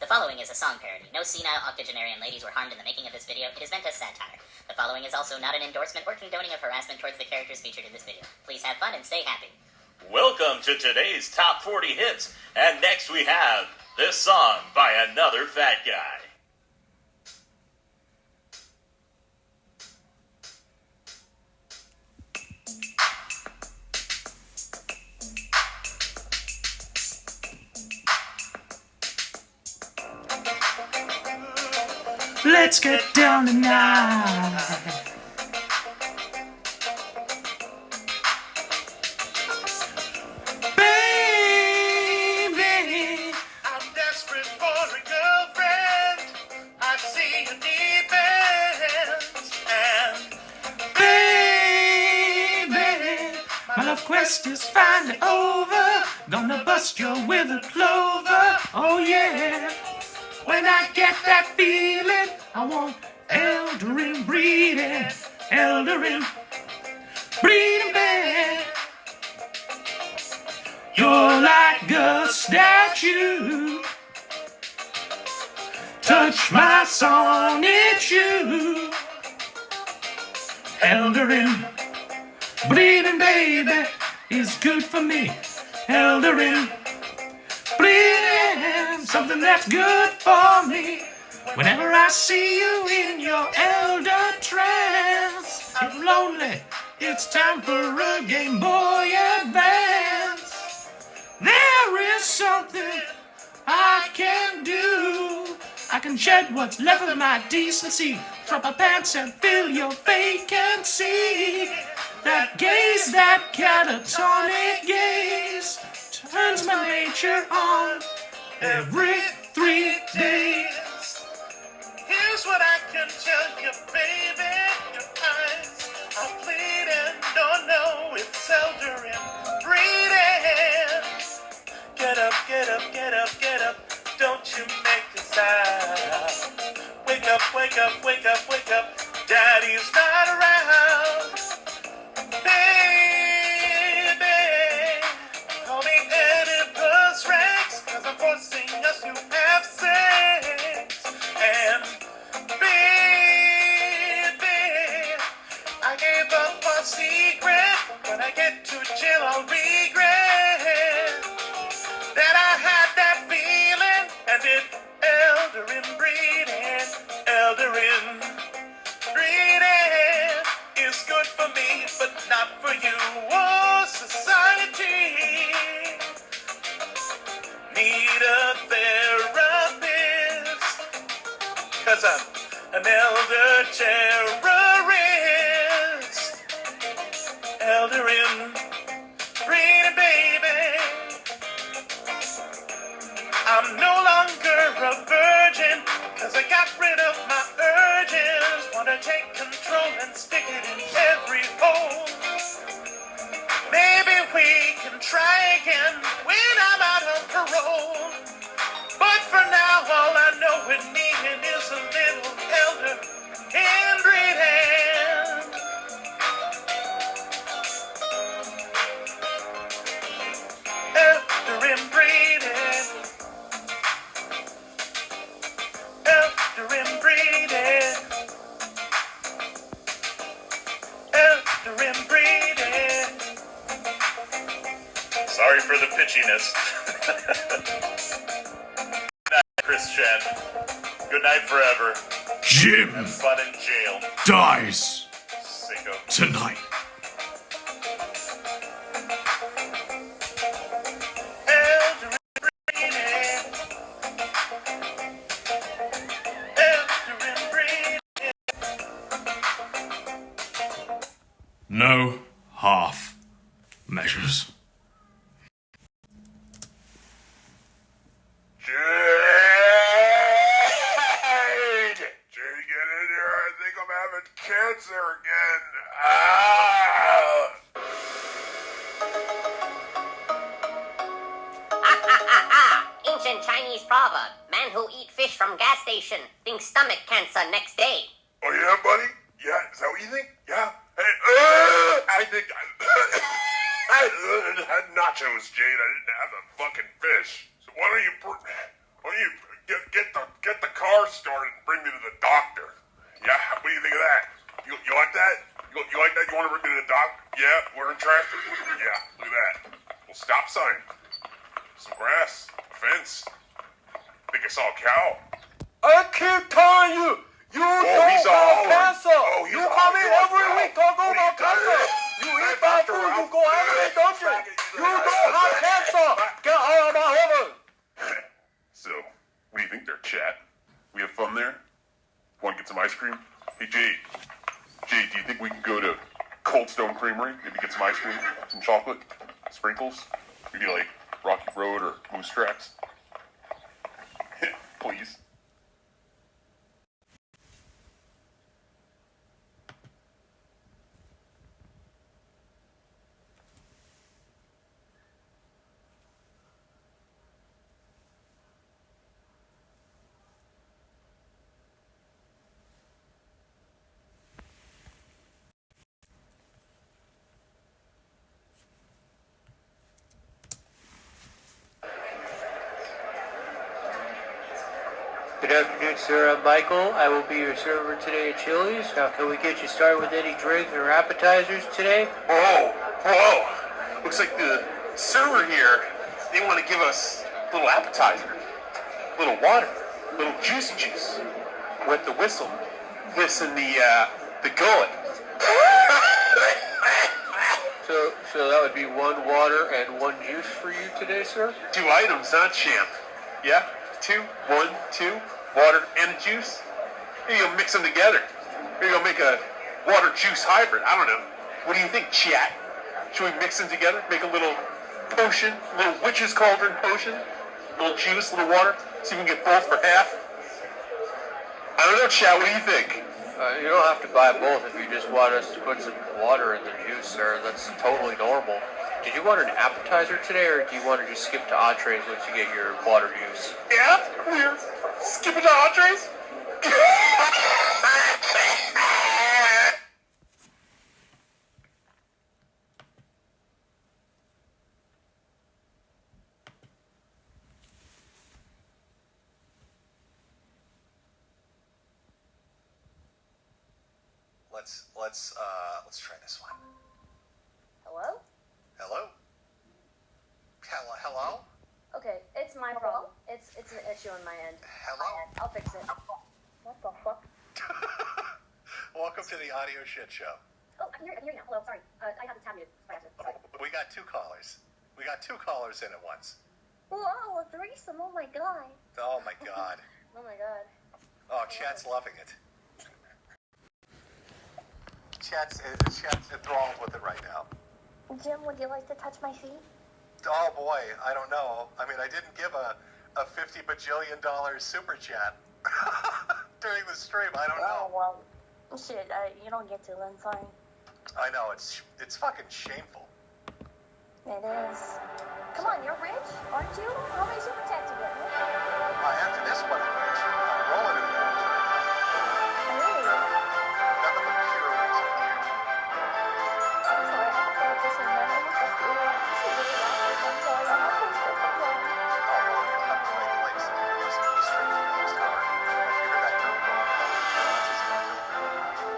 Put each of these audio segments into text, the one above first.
The following is a song parody. No senile octogenarian ladies were harmed in the making of this video. It is meant as satire. The following is also not an endorsement or condoning of harassment towards the characters featured in this video. Please have fun and stay happy. Welcome to today's Top 40 Hits, and next we have this song by another fat guy. Let's get down tonight. Baby, I'm desperate for a girlfriend. I see you need bands. And baby, my love quest is finally over. Gonna bust you with a clover. Oh yeah. When I get that feeling, I want eldering breeding, eldering breeding, baby. You're like a statue. Touch my song, it's you. Eldering breeding, baby, is good for me. Eldering breeding, something that's good for me. Whenever I see you in your elder trance, I'm lonely, it's time for a Game Boy Advance. There is something I can do. I can shed what's left of my decency, drop my pants and fill your vacancy. That gaze, that catatonic gaze, turns my nature on every 3 days. here's what I can tell you, baby. Your eyes are pleading. No, it's eldering breeding. Get up, get up, get up, get up. Don't you make a sound. Wake up, wake up, wake up, wake up. Daddy's not around. Baby, call me Oedipus Rex, 'cause I'm forcing us to have sex. And baby, I gave up our secret. When I get to jail, I'll regret that I had that feeling and it eldering breeding, eldering breeding is good for me, but not for you. Oh, society need a therapist, 'cause I'm an elder terrorist. Eldering breeding, baby. I'm no longer a virgin, 'cause I got rid of my urges. Wanna take control and stick it in every hole. Maybe we can try again when I'm out of parole. But for now, all I know we're needing is a little elder inbreeding. Elder inbreeding. Elder inbreeding. Elder inbreeding. Sorry for the pitchiness. Good night, Christian. Good night forever. Jim Have fun in jail, dies sicko. tonight. Elder inbreeding. Elder inbreeding. No half measures. Jade! Jade, get in here. I think I'm having cancer again. Ah! Ancient Chinese proverb. Man who eat fish from gas station thinks stomach cancer next day. Oh, yeah, buddy? Yeah, is that what you think? Yeah? Hey, I think I had nachos, Jade. I didn't have the fucking fish. So why don't you get car started and bring me to the doctor. Yeah, what do you think of that? You like that? You like that? You want to bring me to the doctor? Yeah, we're in traffic. Yeah, look at that. Well, stop sign. Some grass. Fence. Think I saw a cow. I keep telling you, you don't he's have all cancer. oh, he's You all come in yours every now. week talking What are you about cancer. doing? You eat bad Dr. food, you Ralph. go every day, don't you? You don't have cancer. Get out of my heaven. So, what do you think there, chat? We have fun there? Want to get some ice cream? Hey, Jay, do you think we can go to Cold Stone Creamery? Maybe get some ice cream, some chocolate, sprinkles? Maybe like Rocky Road or Moose Tracks? Please. Good afternoon, sir. I'm Michael. I will be your server today at Chili's. Now, can we get you started with any drinks or appetizers today? Whoa. Looks like the server here, they want to give us a little appetizer, a little water, a little juicy juice. Wet the whistle, listen the gullet. So that would be one water and one juice for you today, sir? 2 items, not champ. Yeah? 2, 1, 2, water and a juice. Maybe you'll mix them together. Maybe you'll make a water juice hybrid. I don't know. What do you think, chat? Should we mix them together? Make a little potion, a little witch's cauldron potion? A little juice, a little water? See if we can get both for half? I don't know, chat. What do you think? You don't have to buy both if you just want us to put some water in the juice, sir. That's totally normal. Did you want an appetizer today, or do you want to just skip to entrees once you get your water juice? Yeah, we're skipping to entrees. Let's try this one. Hello? Hello? Hello? Okay, it's my problem. It's an issue on my end. Hello? I'll fix it. What the fuck? Welcome to the audio shit show. Oh, I can hear you now. Hello, sorry. I have the tab muted by accident. Sorry. We got 2 callers. We got 2 callers in at once. Whoa, a threesome. Oh my god. Oh my god. Oh my god. Oh, chat's loving it. Chat's enthralled with it right now. Jim, would you like to touch my feet? Oh boy, I don't know. I mean, I didn't give a $50 bajillion super chat during the stream. I don't know. Oh, well, shit, you don't get to then, sorry. I know, it's fucking shameful. It is. Come on, you're rich, aren't you? How many super chats you get? After this one, I'm rich. I'm rolling in the rich. Really? Nothing but pure rich in here. I'm sorry, I thought this was my name. I'm sorry, I'm sorry, I'm not supposed to complain. Oh, well, you're coming to the right place. You're listening to the stream for the next hour. If you hear that girl going, that's just my filter. Just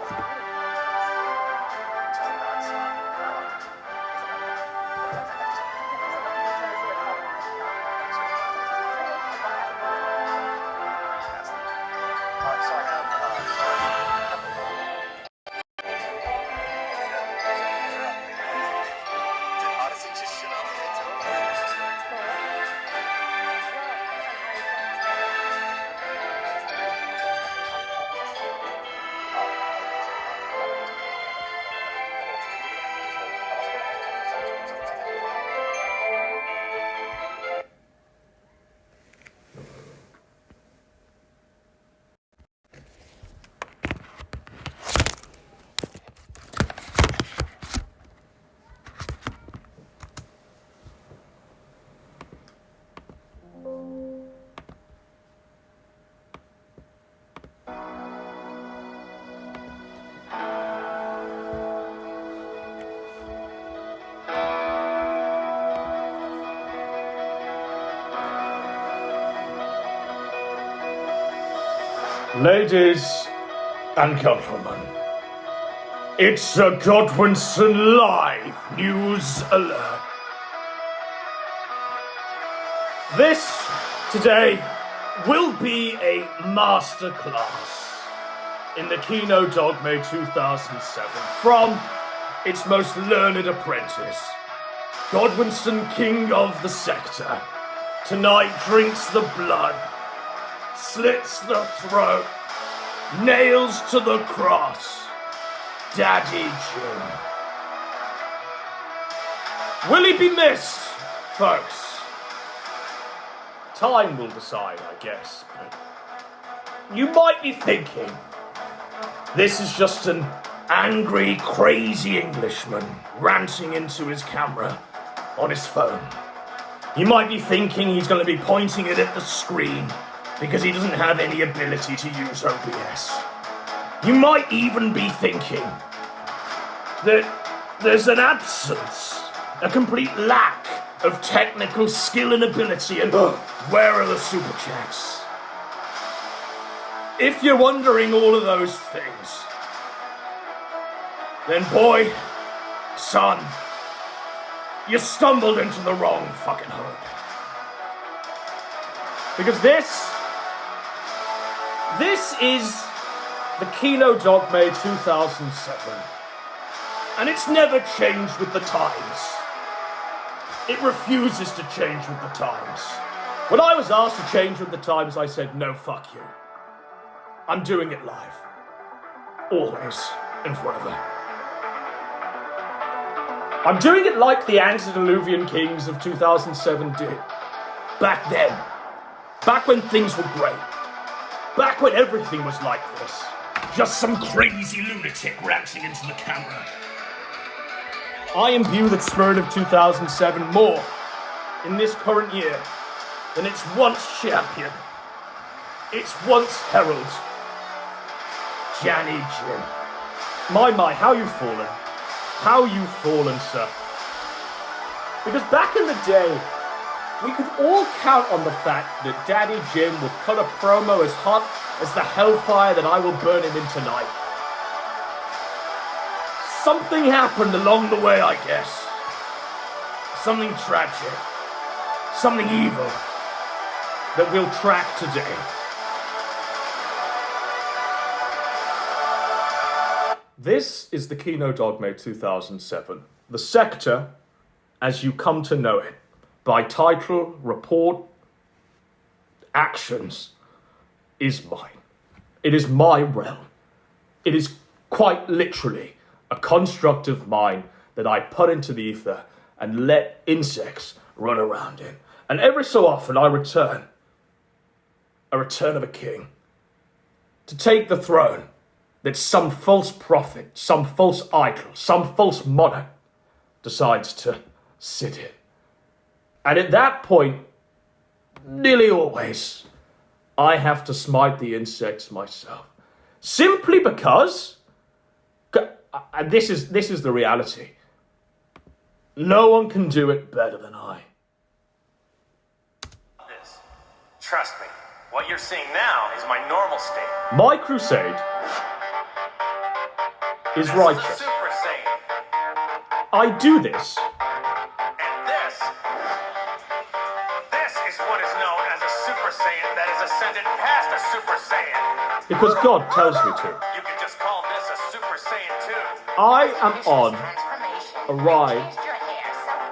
nuts. Ladies and gentlemen, it's a Godwinson Live News Alert. This, today, will be a masterclass in the Kino Dogme 2007 from its most learned apprentice, Godwinson, King of the Sector. Tonight drinks the blood, slits the throat, nails to the cross, Daddy Jim. Will he be missed, folks? Time will decide, I guess, but you might be thinking, this is just an angry, crazy Englishman ranting into his camera on his phone. You might be thinking he's going to be pointing it at the screen because he doesn't have any ability to use OBS. You might even be thinking that there's an absence, a complete lack of technical skill and ability, and where are the super chats? If you're wondering all of those things, then boy, son, you stumbled into the wrong fucking hood. Because this is the Kino Dogme 2007. And it's never changed with the times. It refuses to change with the times. When I was asked to change with the times, I said, no, fuck you. I'm doing it live. Always and forever. I'm doing it like the antediluvian kings of 2007 did. Back then. Back when things were great. Back when everything was like this. Just some crazy lunatic ranting into the camera. I imbue the spirit of 2007 more in this current year than its once champion, its once herald, Janny Jim. My, how you've fallen. How you've fallen, sir. Because back in the day, we could all count on the fact that Daddy Jim would cut a promo as hot as the hellfire that I will burn him in tonight. Something happened along the way, I guess. Something tragic. Something evil that we'll track today. This is the Kino Dogme 2007. The sector, as you come to know it, by title, report, actions, is mine. It is my realm. It is quite literally a construct of mine that I put into the ether and let insects run around in. And every so often I return, a return of a king, to take the throne that some false prophet, some false idol, some false monarch decides to sit in. And at that point, nearly always, I have to smite the insects myself. Simply because, and this is the reality, no one can do it better than I. Trust me, what you're seeing now is my normal state. My crusade is righteous. Super Saiyan. I do this. And this is what is known as a Super Saiyan that has ascended past a Super Saiyan. Because God tells me to. You can just call this a Super Saiyan 2. I am on a ride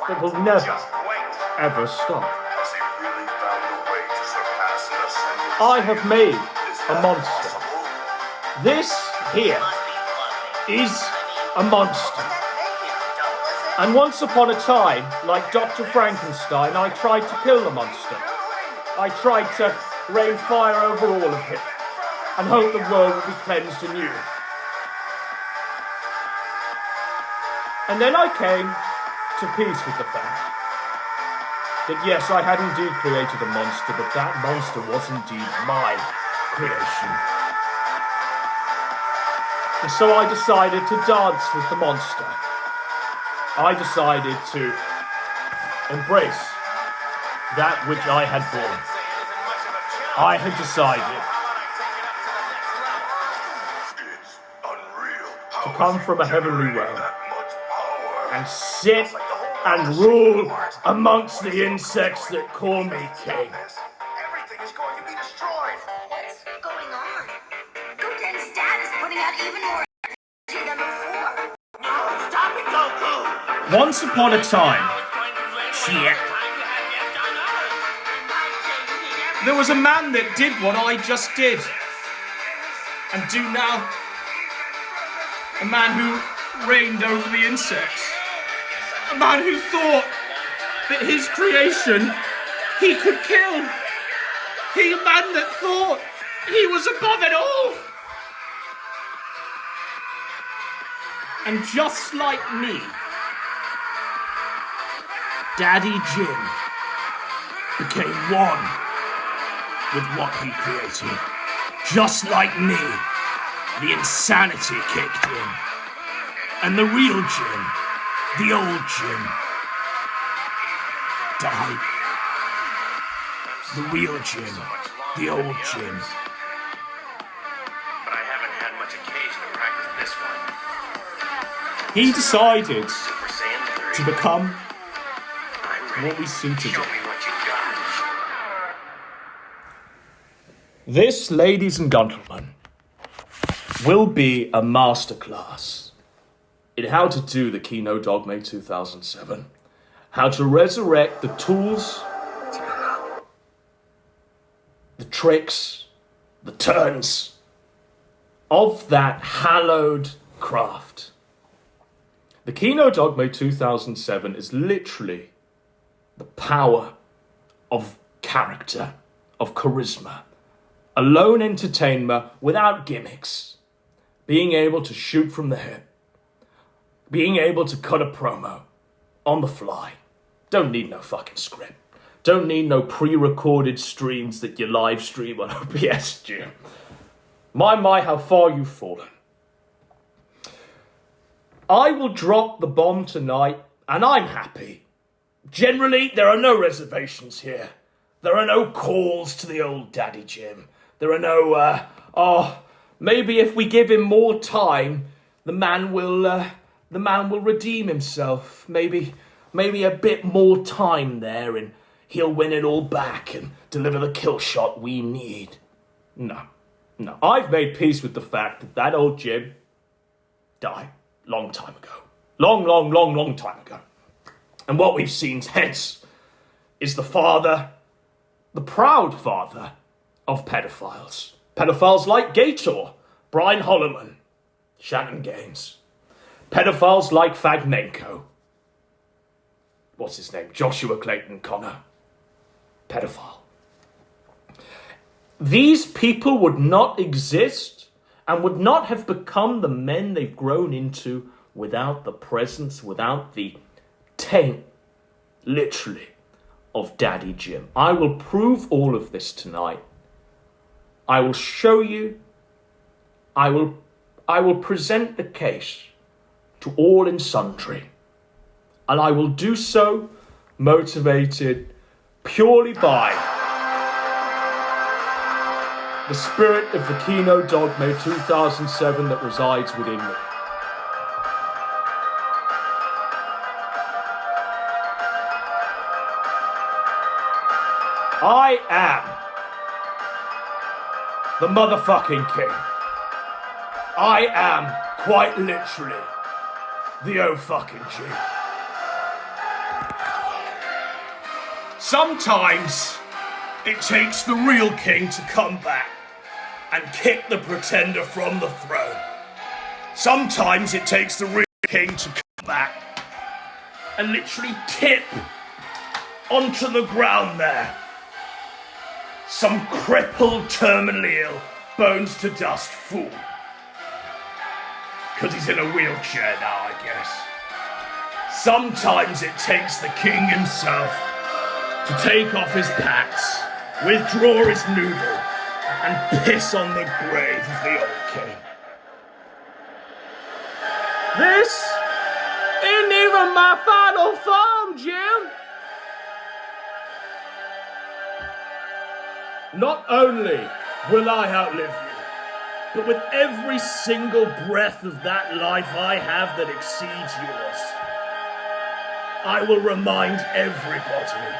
that will never, Just wait. ever stop. I have made a monster. This here is a monster. And once upon a time, like Dr. Frankenstein, I tried to kill the monster. I tried to rain fire over all of it and hope the world would be cleansed anew. And then I came to peace with the fact that yes, I had indeed created a monster, but that monster was indeed my creation. And so I decided to dance with the monster. I decided to embrace that which I had born. I had decided to come from a heavenly realm and sit and rule amongst the insects that call me king. Everything is going to be destroyed. What's going on? Goten's dad is putting out even more energy than before. No, stop it, Goku. Once upon a time, there was a man that did what I just did and do now. A man who reigned over the insects. A man who thought that his creation he could kill. A man that thought he was above it all. And just like me, Daddy Jim became one with what he created. Just like me, the insanity kicked in. And the real Jim, the old Jim, died. The real Jim, the old Jim. But I haven't had much occasion to practice this one. He decided Super Saiyan 3. to become I'm ready. what we see today. Show me what you got. This, ladies and gentlemen, will be a masterclass in how to do the Kino Dogme 2007. How to resurrect the tools, the tricks, the turns of that hallowed craft. The Kino Dogme 2007 is literally the power of character, of charisma. A lone entertainer without gimmicks. Being able to shoot from the hip. Being able to cut a promo on the fly. Don't need no fucking script. Don't need no pre-recorded streams that you live stream on OBS, Jim. My, how far you've fallen. I will drop the bomb tonight, and I'm happy. Generally, there are no reservations here. There are no calls to the old Daddy Jim. There are no, maybe if we give him more time, the man will redeem himself. Maybe a bit more time there, and he'll win it all back and deliver the kill shot we need. No. I've made peace with the fact that that old Jim died long time ago. Long time ago. And what we've seen hence is the proud father of pedophiles. Pedophiles like Gator, Brian Holloman, Shannon Gaines. Pedophiles like Fagmenko. What's his name? Joshua Clayton Connor. Pedophile. These people would not exist and would not have become the men they've grown into without the presence, without the taint, literally, of Daddy Jim. I will prove all of this tonight. I will show you. I will present the case to all and sundry. And I will do so motivated purely by the spirit of the Kino Dogme 2007 that resides within me. I am the motherfucking king. I am, quite literally, the O-fucking G. Sometimes it takes the real king to come back and kick the pretender from the throne. Sometimes it takes the real king to come back and literally tip onto the ground there some crippled, terminally ill, bones to dust fool. Because he's in a wheelchair now, I guess. Sometimes it takes the king himself to take off his pants, withdraw his noodle, and piss on the grave of the old king. This ain't even my final form, Jim. Not only will I outlive you, but with every single breath of that life I have that exceeds yours, I will remind everybody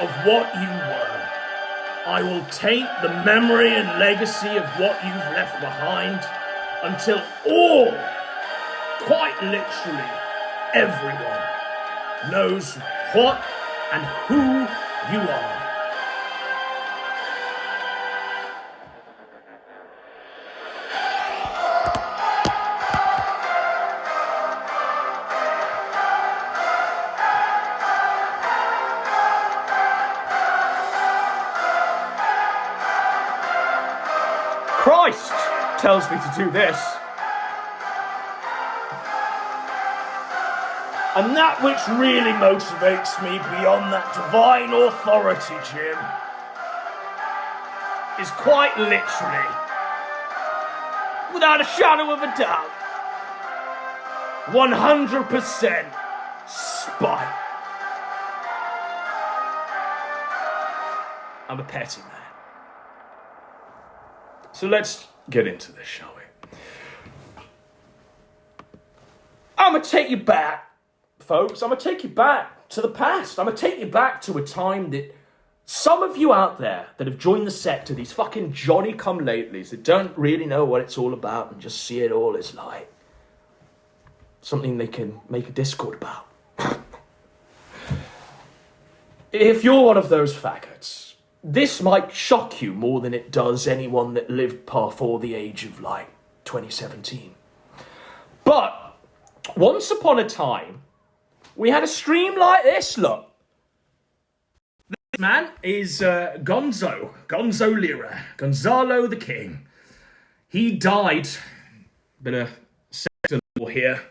of what you were. I will taint the memory and legacy of what you've left behind until all, quite literally everyone, knows what and who you are. Christ tells me to do this. And that which really motivates me beyond that divine authority, Jim, is quite literally, without a shadow of a doubt, 100% spite. I'm a petty man. So let's get into this, shall we? I'm going to take you back, folks. I'm going to take you back to the past. I'm going to take you back to a time that some of you out there that have joined the sector, these fucking Johnny-come-latelys that don't really know what it's all about and just see it all as like something they can make a Discord about. If you're one of those faggots, this might shock you more than it does anyone that lived before the age of, 2017. But once upon a time, we had a stream like this, look. This man is Gonzo Lira, Gonzalo the King. He died, bit of sector law here.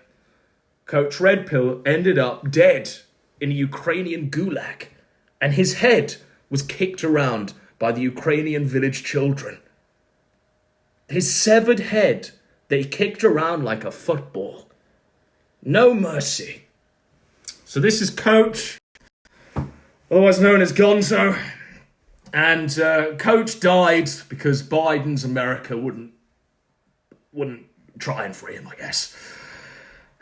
Coach Red Pill ended up dead in a Ukrainian gulag, and his head was kicked around by the Ukrainian village children. His severed head, they kicked around like a football. No mercy. So this is Coach, otherwise known as Gonzo. And Coach died because Biden's America wouldn't try and free him, I guess.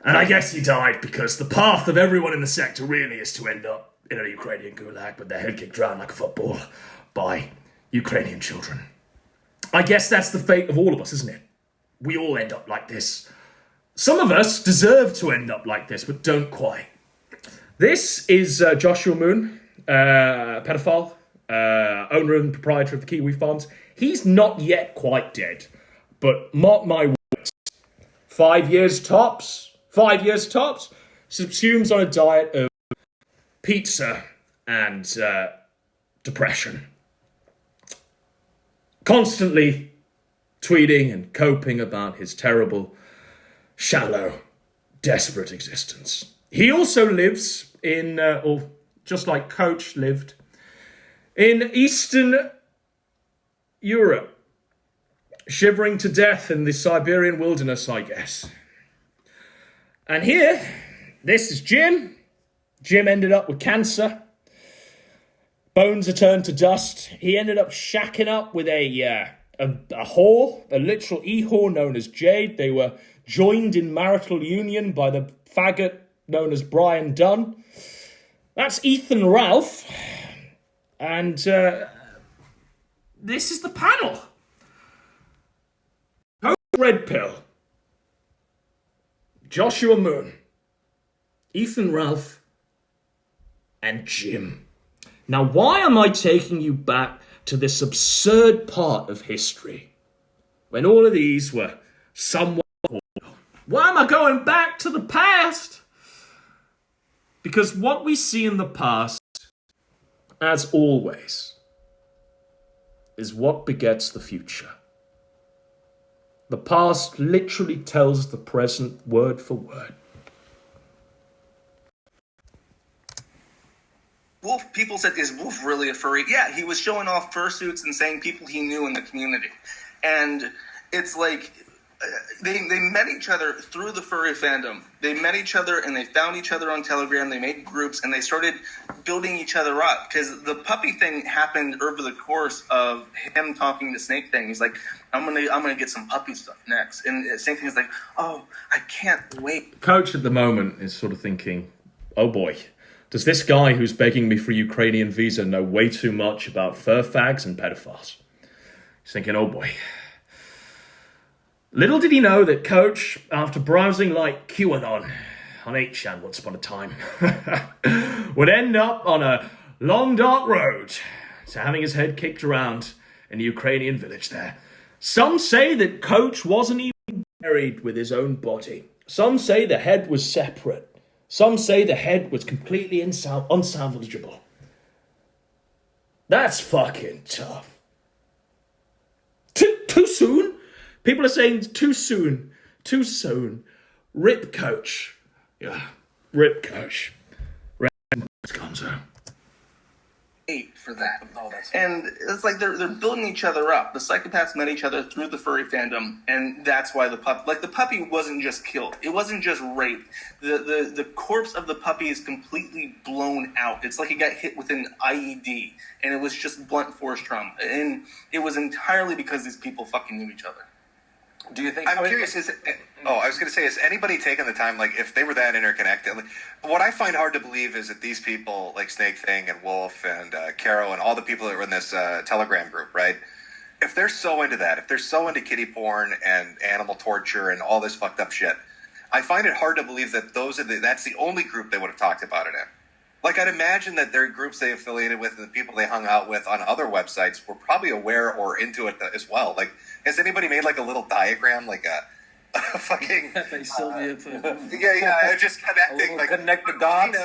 And I guess he died because the path of everyone in the sector really is to end up in a Ukrainian gulag, but their head kicked around like a football by Ukrainian children. I guess that's the fate of all of us, isn't it? We all end up like this. Some of us deserve to end up like this, but don't quite. This is Joshua Moon, pedophile, owner and proprietor of the Kiwi Farms. He's not yet quite dead, but mark my words, 5 years tops, subsumes on a diet of pizza and depression. Constantly tweeting and coping about his terrible, shallow, desperate existence. He also lives in, or just like Coach lived, in Eastern Europe, shivering to death in the Siberian wilderness, I guess. And here, this is Jim. Jim ended up with cancer. Bones are turned to dust. He ended up shacking up with a whore, a literal e-whore known as Jade. They were joined in marital union by the faggot known as Brian Dunn. That's Ethan Ralph. And this is the panel. Coach Red Pill, Joshua Moon, Ethan Ralph, and Jim. Now, why am I taking you back to this absurd part of history when all of these were somewhat horrible? Why am I going back to the past? Because what we see in the past, as always, is what begets the future. The past literally tells the present word for word. Wolf, people said, is Wolf really a furry? Yeah, he was showing off fursuits and saying people he knew in the community. And it's like, they met each other through the furry fandom. They met each other and they found each other on Telegram. They made groups and they started building each other up, because the puppy thing happened over the course of him talking to Snake Thing. He's like, I'm gonna get some puppy stuff next, and Snake Thing is like, oh, I can't wait. Coach at the moment is sort of thinking, oh boy, does this guy who's begging me for a Ukrainian visa know way too much about fur fags and pedophiles? He's thinking, oh boy. Little did he know that Coach, after browsing like QAnon on 8chan once upon a time, would end up on a long dark road to having his head kicked around in a Ukrainian village there. Some say that Coach wasn't even buried with his own body. Some say the head was separate. Some say the head was completely unsalvageable. That's fucking tough. Too soon? People are saying too soon. Too soon. Rip Coach. Yeah, Rip Coach. Gonzo. For that. And it's like they're building each other up. The psychopaths met each other through the furry fandom, and that's why the puppy wasn't just killed. It wasn't just raped. The corpse of the puppy is completely blown out. It's like it got hit with an IED, and it was just blunt force trauma. And it was entirely because these people fucking knew each other. Do you think? I'm curious. I was going to say, has anybody taken the time, like, if they were that interconnected? Like, what I find hard to believe is that these people, like Snake Thing and Wolf and Caro and all the people that were in this Telegram group, right? If they're so into that, if they're so into kitty porn and animal torture and all this fucked up shit, I find it hard to believe that that's the only group they would have talked about it in. Like, I'd imagine that their groups they affiliated with and the people they hung out with on other websites were probably aware or into it as well. Like, has anybody made like a little diagram, like a fucking Sylvia just connecting, like connect the dots.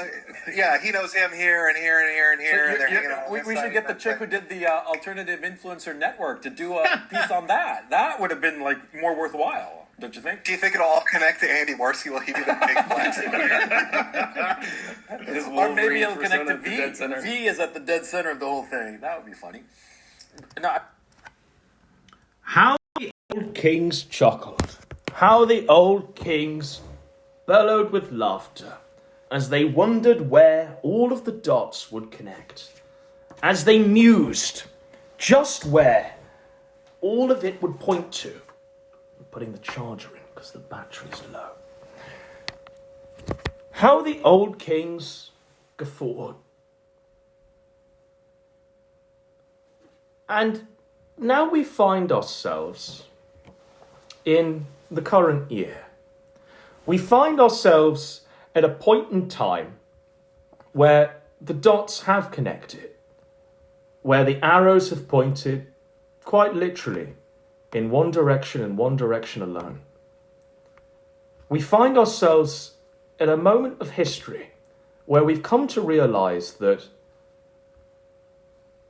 He knows him here and here and here and here. And they're hanging out. We should get the chick who did the Alternative Influencer Network to do a piece on that. That would have been like more worthwhile. Don't you think? Do you think it'll all connect to Andy Morski? Will he be the big plastic? Or maybe it'll connect to V. V is at the dead center of the whole thing. That would be funny. No. How the old kings chuckled. How the old kings bellowed with laughter as they wondered where all of the dots would connect. As they mused just where all of it would point to. Putting the charger in because the battery's low. How the old kings guffawed. And now we find ourselves in the current year. We find ourselves at a point in time where the dots have connected, where the arrows have pointed, quite literally, in one direction and one direction alone. We find ourselves at a moment of history where we've come to realize that,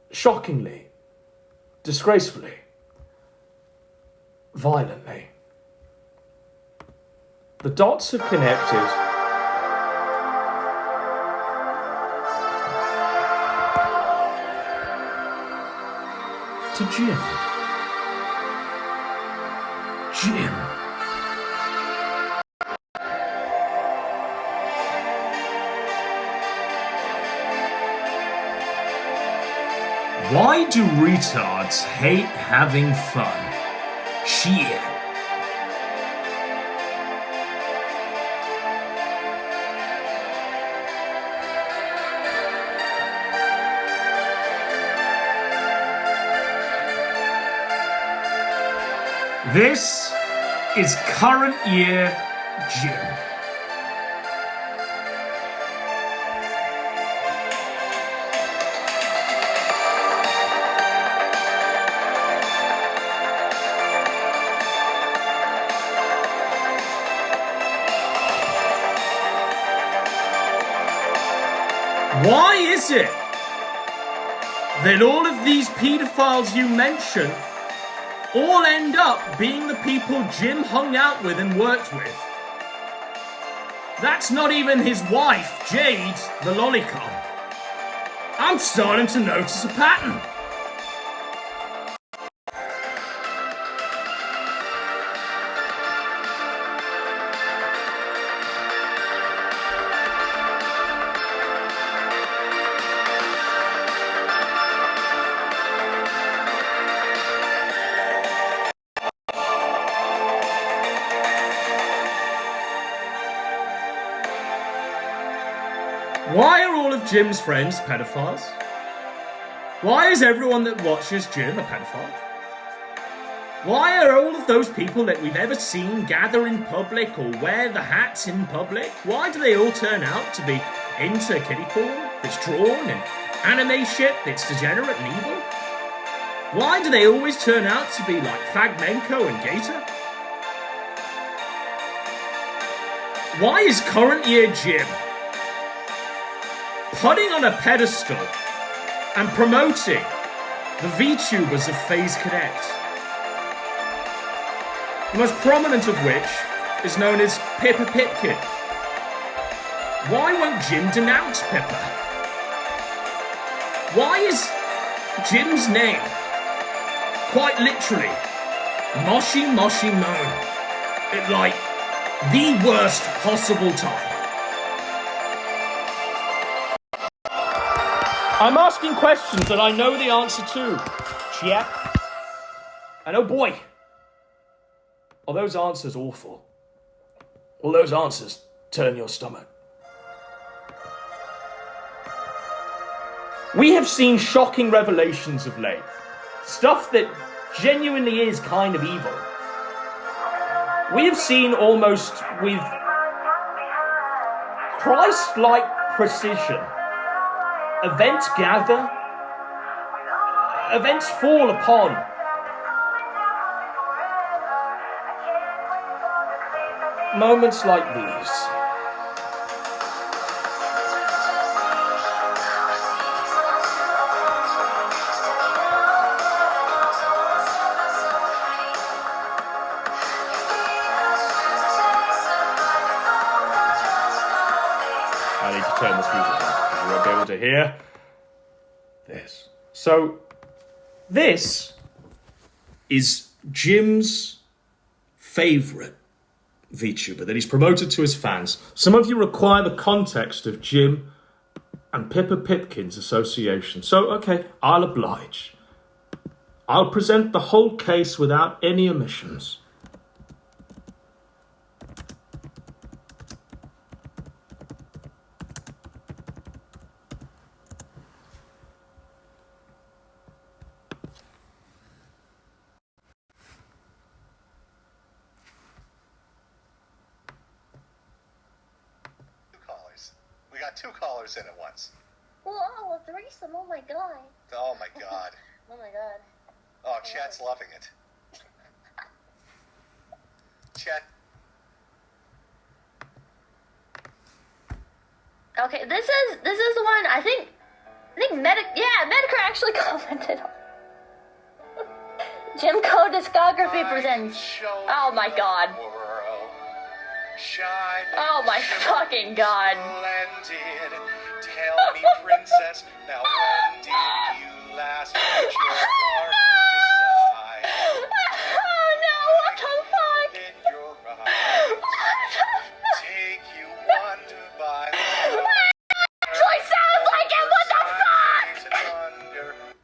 shockingly, disgracefully, violently, the dots have connected to Jim. Jim. Why do retards hate having fun? Shit. This is current year Jim. Why is it that all of these pedophiles you mention all end up being the people Jim hung out with and worked with? That's not even his wife, Jade, the lolicon. I'm starting to notice a pattern. Why are all of Jim's friends pedophiles? Why is everyone that watches Jim a pedophile? Why are all of those people that we've ever seen gather in public or wear the hats in public? Why do they all turn out to be into kiddie porn that's drawn and anime shit that's degenerate and evil? Why do they always turn out to be like Fagmenko and Gator? Why is current year Jim putting on a pedestal and promoting the VTubers of FaZe Connect? The most prominent of which is known as Pippa Pipkin. Why won't Jim denounce Pippa? Why is Jim's name quite literally Moshi Moshi Moan at like the worst possible time? I'm asking questions that I know the answer to, Chet. And oh boy, are those answers awful. Will those answers turn your stomach? We have seen shocking revelations of late. Stuff that genuinely is kind of evil. We have seen almost with Christ-like precision events gather, events fall upon. Moments like these. I need to turn this music off because you won't be able to hear this. So, this is Jim's favourite VTuber that he's promoted to his fans. Some of you require the context of Jim and Pippa Pipkin's association. So, okay, I'll oblige. I'll present the whole case without any omissions. We got 2 callers in at once. Whoa, a threesome, oh my god. Oh my god. Oh my god. Oh, chat's loving it. Chat. Okay, this is the one I think Massacre actually commented on. Jimco Discography presents. Oh my god. Oh my fucking god. Tell me, princess, now when did you last let your heart decide? Oh no, what the fuck? In your eyes, take you wonder by the actually sounds like it, what the fuck?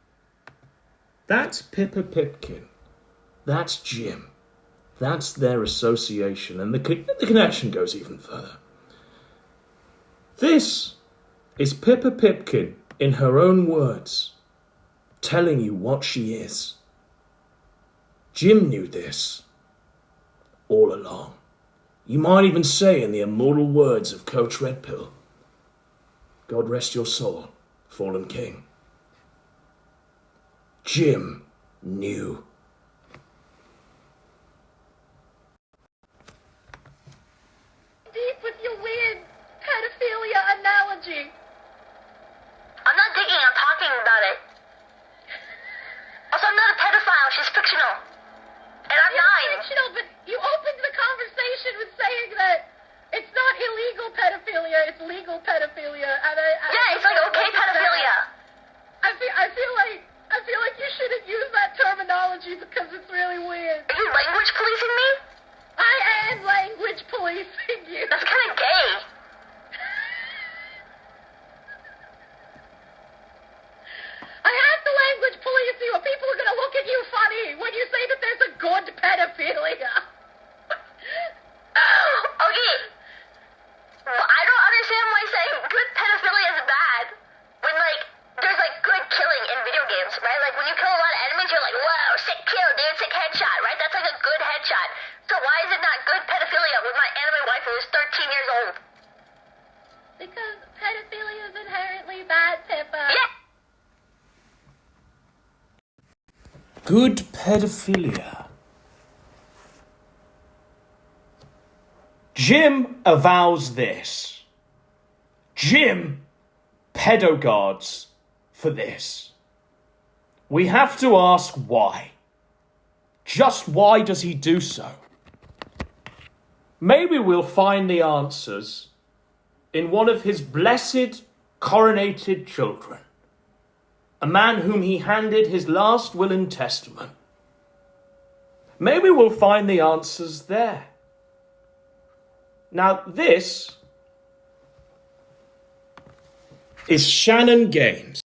That's Pippa Pipkin. That's Jim. That's their association, and the connection goes even further. This is Pippa Pipkin, in her own words, telling you what she is. Jim knew this all along. You might even say in the immortal words of Coach Red Pill, God rest your soul, fallen king. Jim knew. Deep with your weird pedophilia analogy. I'm not digging, I'm talking about it. Also, I'm not a pedophile, she's fictional. And I'm 9. Fictional, but you opened the conversation with saying that it's not illegal pedophilia, it's legal pedophilia. Yeah, it's like okay pedophilia. I feel like you shouldn't use that terminology because it's really weird. Are you language policing me? I am language policing you. That's kind of gay. I have to language police you, or people are going to look at you funny when you say that there's a good pedophilia. Okay. Well, I don't understand why saying good pedophilia kill, dude. Sick headshot, right? That's like a good headshot. So why is it not good pedophilia with my anime wife who is 13 years old? Because pedophilia is inherently bad, Pippa. Yeah. Good pedophilia. Jim avows this. Jim pedoguards for this. We have to ask why. Just why does he do so? Maybe we'll find the answers in one of his blessed coronated children, a man whom he handed his last will and testament. Maybe we'll find the answers there. Now, this is Shannon Gaines.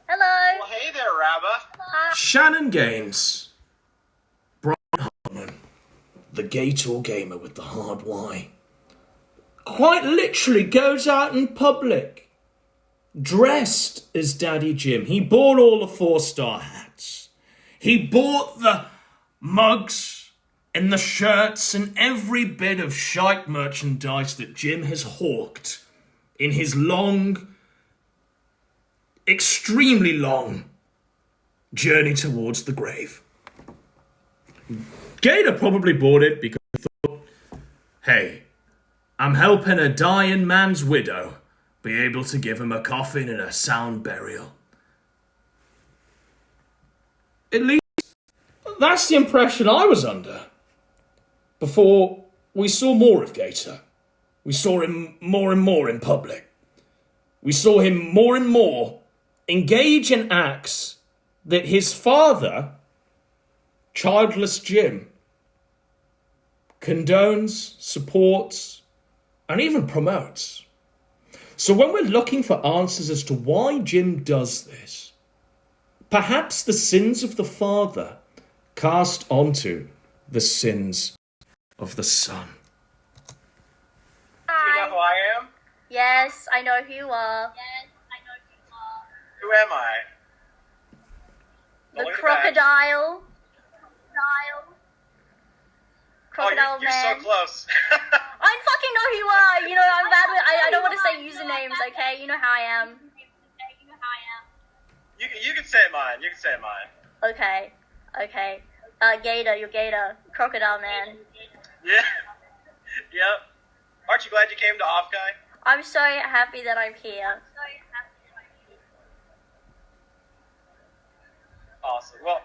Hello. Well, hey there, Rabba. Shannon Gaines. Brian Hartman, the Gator gamer with the hard Y, quite literally goes out in public, dressed as Daddy Jim. He bought all the 4-star hats. He bought the mugs and the shirts and every bit of shite merchandise that Jim has hawked in his long, extremely long journey towards the grave. Gator probably bought it because he thought, hey, I'm helping a dying man's widow be able to give him a coffin and a sound burial. At least that's the impression I was under before we saw more of Gator. We saw him more and more in public. We saw him more and more engage in acts that his father, childless Jim, condones, supports, and even promotes. So when we're looking for answers as to why Jim does this, perhaps the sins of the father cast onto the sins of the son. Do you know who I am? Yes, I know who you are. Who am I? The Look at that. crocodile. Crocodile you're man. so close. I fucking know who you are. You know, I'm bad with. I don't want to say usernames, okay? You know how I am. You can say mine. You can say mine. Okay. Gator, you're Gator. Crocodile man. Yeah. Yep. Aren't you glad you came to Off Guy? I'm so happy that I'm here. Awesome. Well,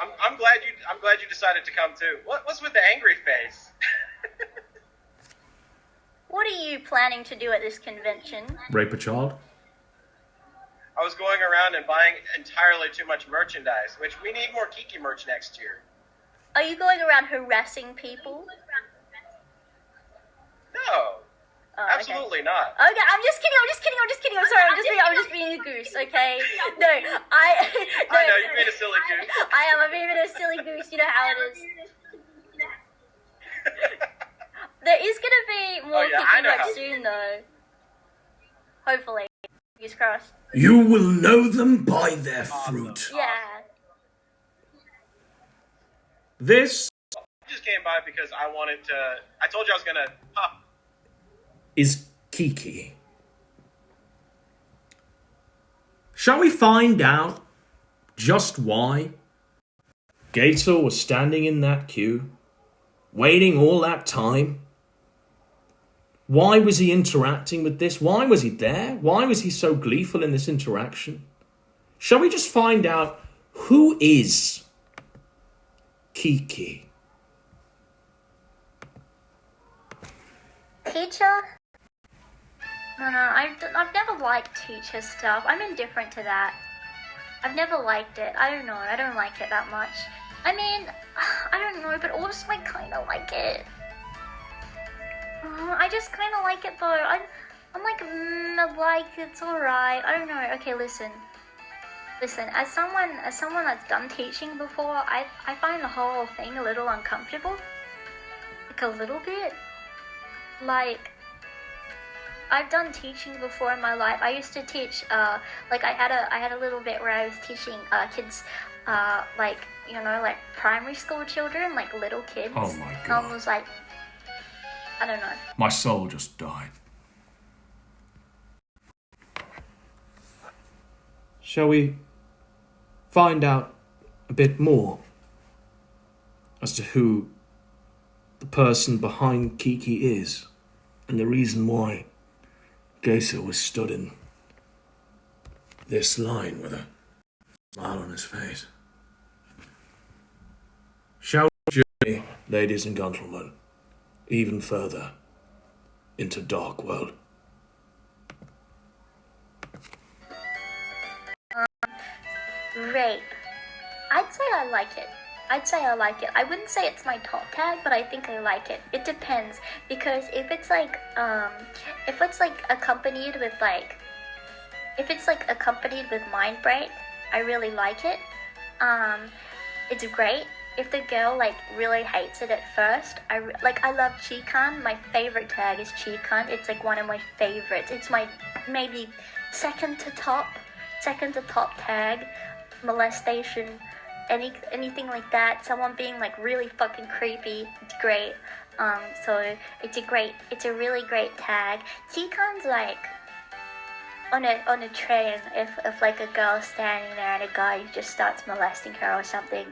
I'm glad you decided to come too. What's with the angry face? What are you planning to do at this convention? Rape a child? I was going around and buying entirely too much merchandise, which we need more Kiki merch next year. Are you going around harassing people? No. Oh, Absolutely not. Okay, I'm just kidding. I'm sorry. I'm just being a goose. Okay. No, I know you're being a silly goose. I'm being a silly goose. You know how it is. There is gonna be more Kiki merch soon, though. Hopefully. Fingers crossed. You will know them by their fruit. Yeah. This just came by because I told you I was gonna is Kiki. Shall we find out just why Gator was standing in that queue, waiting all that time? Why was he interacting with this? Why was he there? Why was he so gleeful in this interaction? Shall we just find out who is Kiki? Teacher? No, I've never liked teacher stuff. I'm indifferent to that. I've never liked it. I don't know. I don't like it that much. I mean, I don't know, but also I kind of like it. I just kind of like it though. I'm like it's alright. I don't know. Okay, listen. As someone that's done teaching before, I find the whole thing a little uncomfortable. Like a little bit. Like, I've done teaching before in my life. I used to teach, I had a little bit where I was teaching kids, you know, like primary school children, like little kids. Oh my I God. was like, I don't know. My soul just died. Shall we find out a bit more as to who the person behind Kiki is and the reason why Geisa was stood in this line with a smile on his face? Shall we journey, ladies and gentlemen, even further into Dark World? Rape. I'd say I like it. I wouldn't say it's my top tag, but I think I like it. It depends, because if it's like accompanied with mind break, I really like it. It's great. If the girl like really hates it at first, I love Chikan. My favorite tag is Chikan. It's like one of my favorites. It's my maybe second to top tag. Molestation, anything like that. Someone being like really fucking creepy. It's great. So it's a really great tag. Chikan's like on a train. If like a girl's standing there and a guy just starts molesting her or something.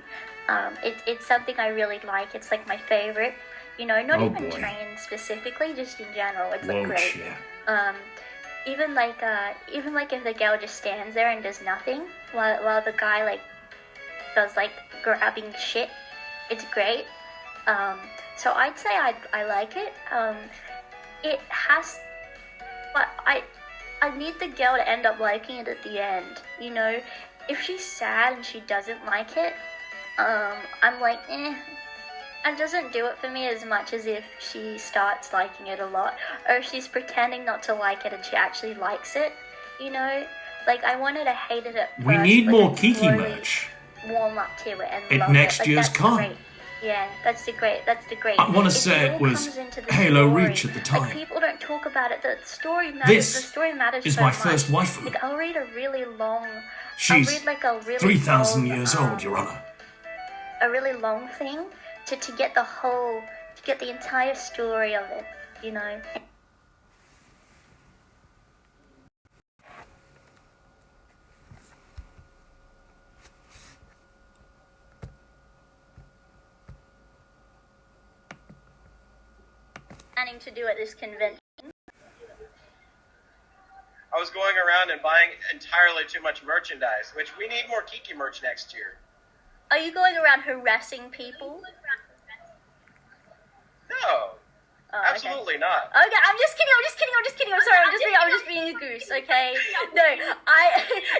It's something I really like. It's like my favorite. You know, not even trains specifically, just in general. It's like great. Yeah. Even like if the girl just stands there and does nothing while the guy like does like grabbing shit, it's great. So I'd say I like it. It has, but I need the girl to end up liking it at the end. You know, if she's sad and she doesn't like it, I'm like, It doesn't do it for me as much as if she starts liking it a lot, or if she's pretending not to like it and she actually likes it, you know? Like, I wanted to hate it at first. We need more Kiki merch. Warm up to it and At love next it. Like, year's that's con. great. Yeah, that's the great. I want to say it was Halo Reach at the time. Like, people don't talk about it. The story matters. This the story matters is so my much. first waifu. Like, I'll read a really long. She's I'll read like a really 3,000 long, years old, Your Honor. A really long thing to get the entire story of it, you know. Planning to do at this convention. I was going around and buying entirely too much merchandise, which we need more Kiki merch next year. Are you going around harassing people? No. Absolutely not. Okay, I'm just kidding. I'm sorry. I'm just being a goose, okay? No, I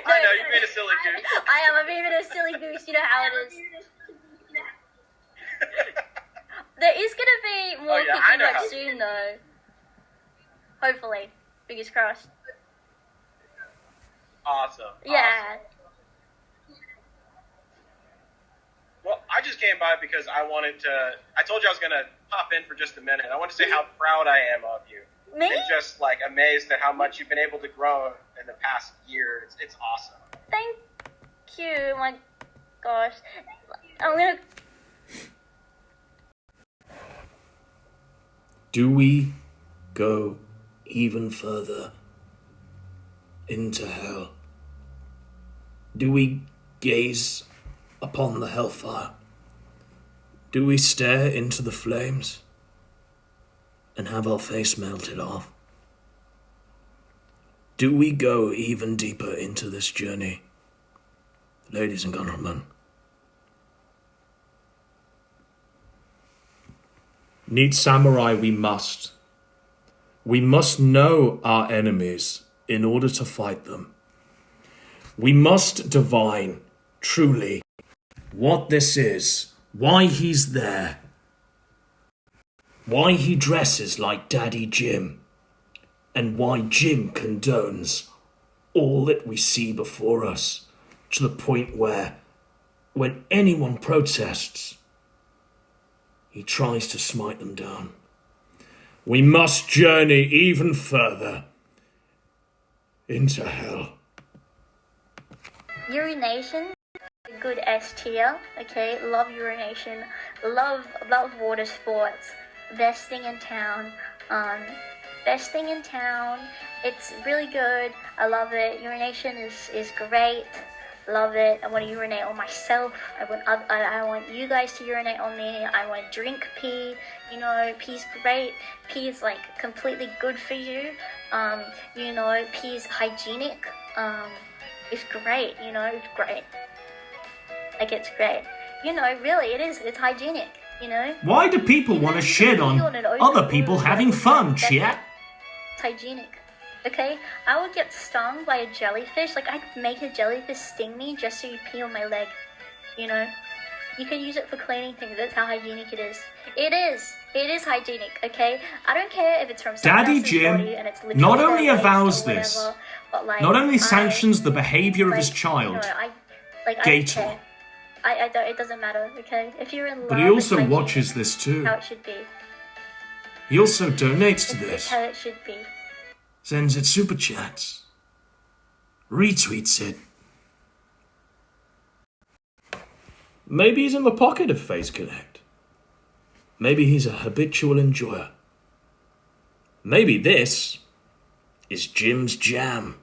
know, you're being a silly goose. I'm being a silly goose, you know how it is. There is gonna be more Kiki merch soon, though. Hopefully. Fingers crossed. Awesome. Yeah. Well, I just came by because I told you I was going to pop in for just a minute. I want to say how proud I am of you. Me? And just, like, amazed at how much you've been able to grow in the past year. It's awesome. Thank you. My gosh. I'm going to... Do we go even further into hell? Do we gaze upon the hellfire? Do we stare into the flames and have our face melted off? Do we go even deeper into this journey, ladies and gentlemen? Need samurai we must. We must know our enemies in order to fight them. We must divine, truly, what this is, why he's there, why he dresses like Daddy Jim, and why Jim condones all that we see before us, to the point where, when anyone protests, he tries to smite them down. We must journey even further into hell. Urination good S tier. Okay, love urination, love water sports. Best thing in town. Best thing in town. It's really good. I love it. Urination is great. Love it. I want to urinate on myself. I want you guys to urinate on me. I want to drink pee. You know, pee's great. Pee is like completely good for you. You know, pee's hygienic. It's great. You know, it's great. Like, it's great. You know, really, it is. It's hygienic. You know. Why do people want to shit on other people having fun, chat? It's hygienic. Okay, I would get stung by a jellyfish. Like, I'd make a jellyfish sting me just so you pee on my leg. You know? You can use it for cleaning things. That's how hygienic it is. It is. It is hygienic, okay? I don't care if it's from someone Daddy else's Jim body and it's literally not only their waste avows or this, whatever, but, like, not only sanctions the behavior of his child, you know, I don't Gator, care. I don't, it doesn't matter, okay? If you're in love, but he also it's watches this too. how it should be. He also donates to It's this, how it should be. sends it super chats, retweets it. Maybe he's in the pocket of Face Connect. Maybe he's a habitual enjoyer. Maybe this is Jim's jam.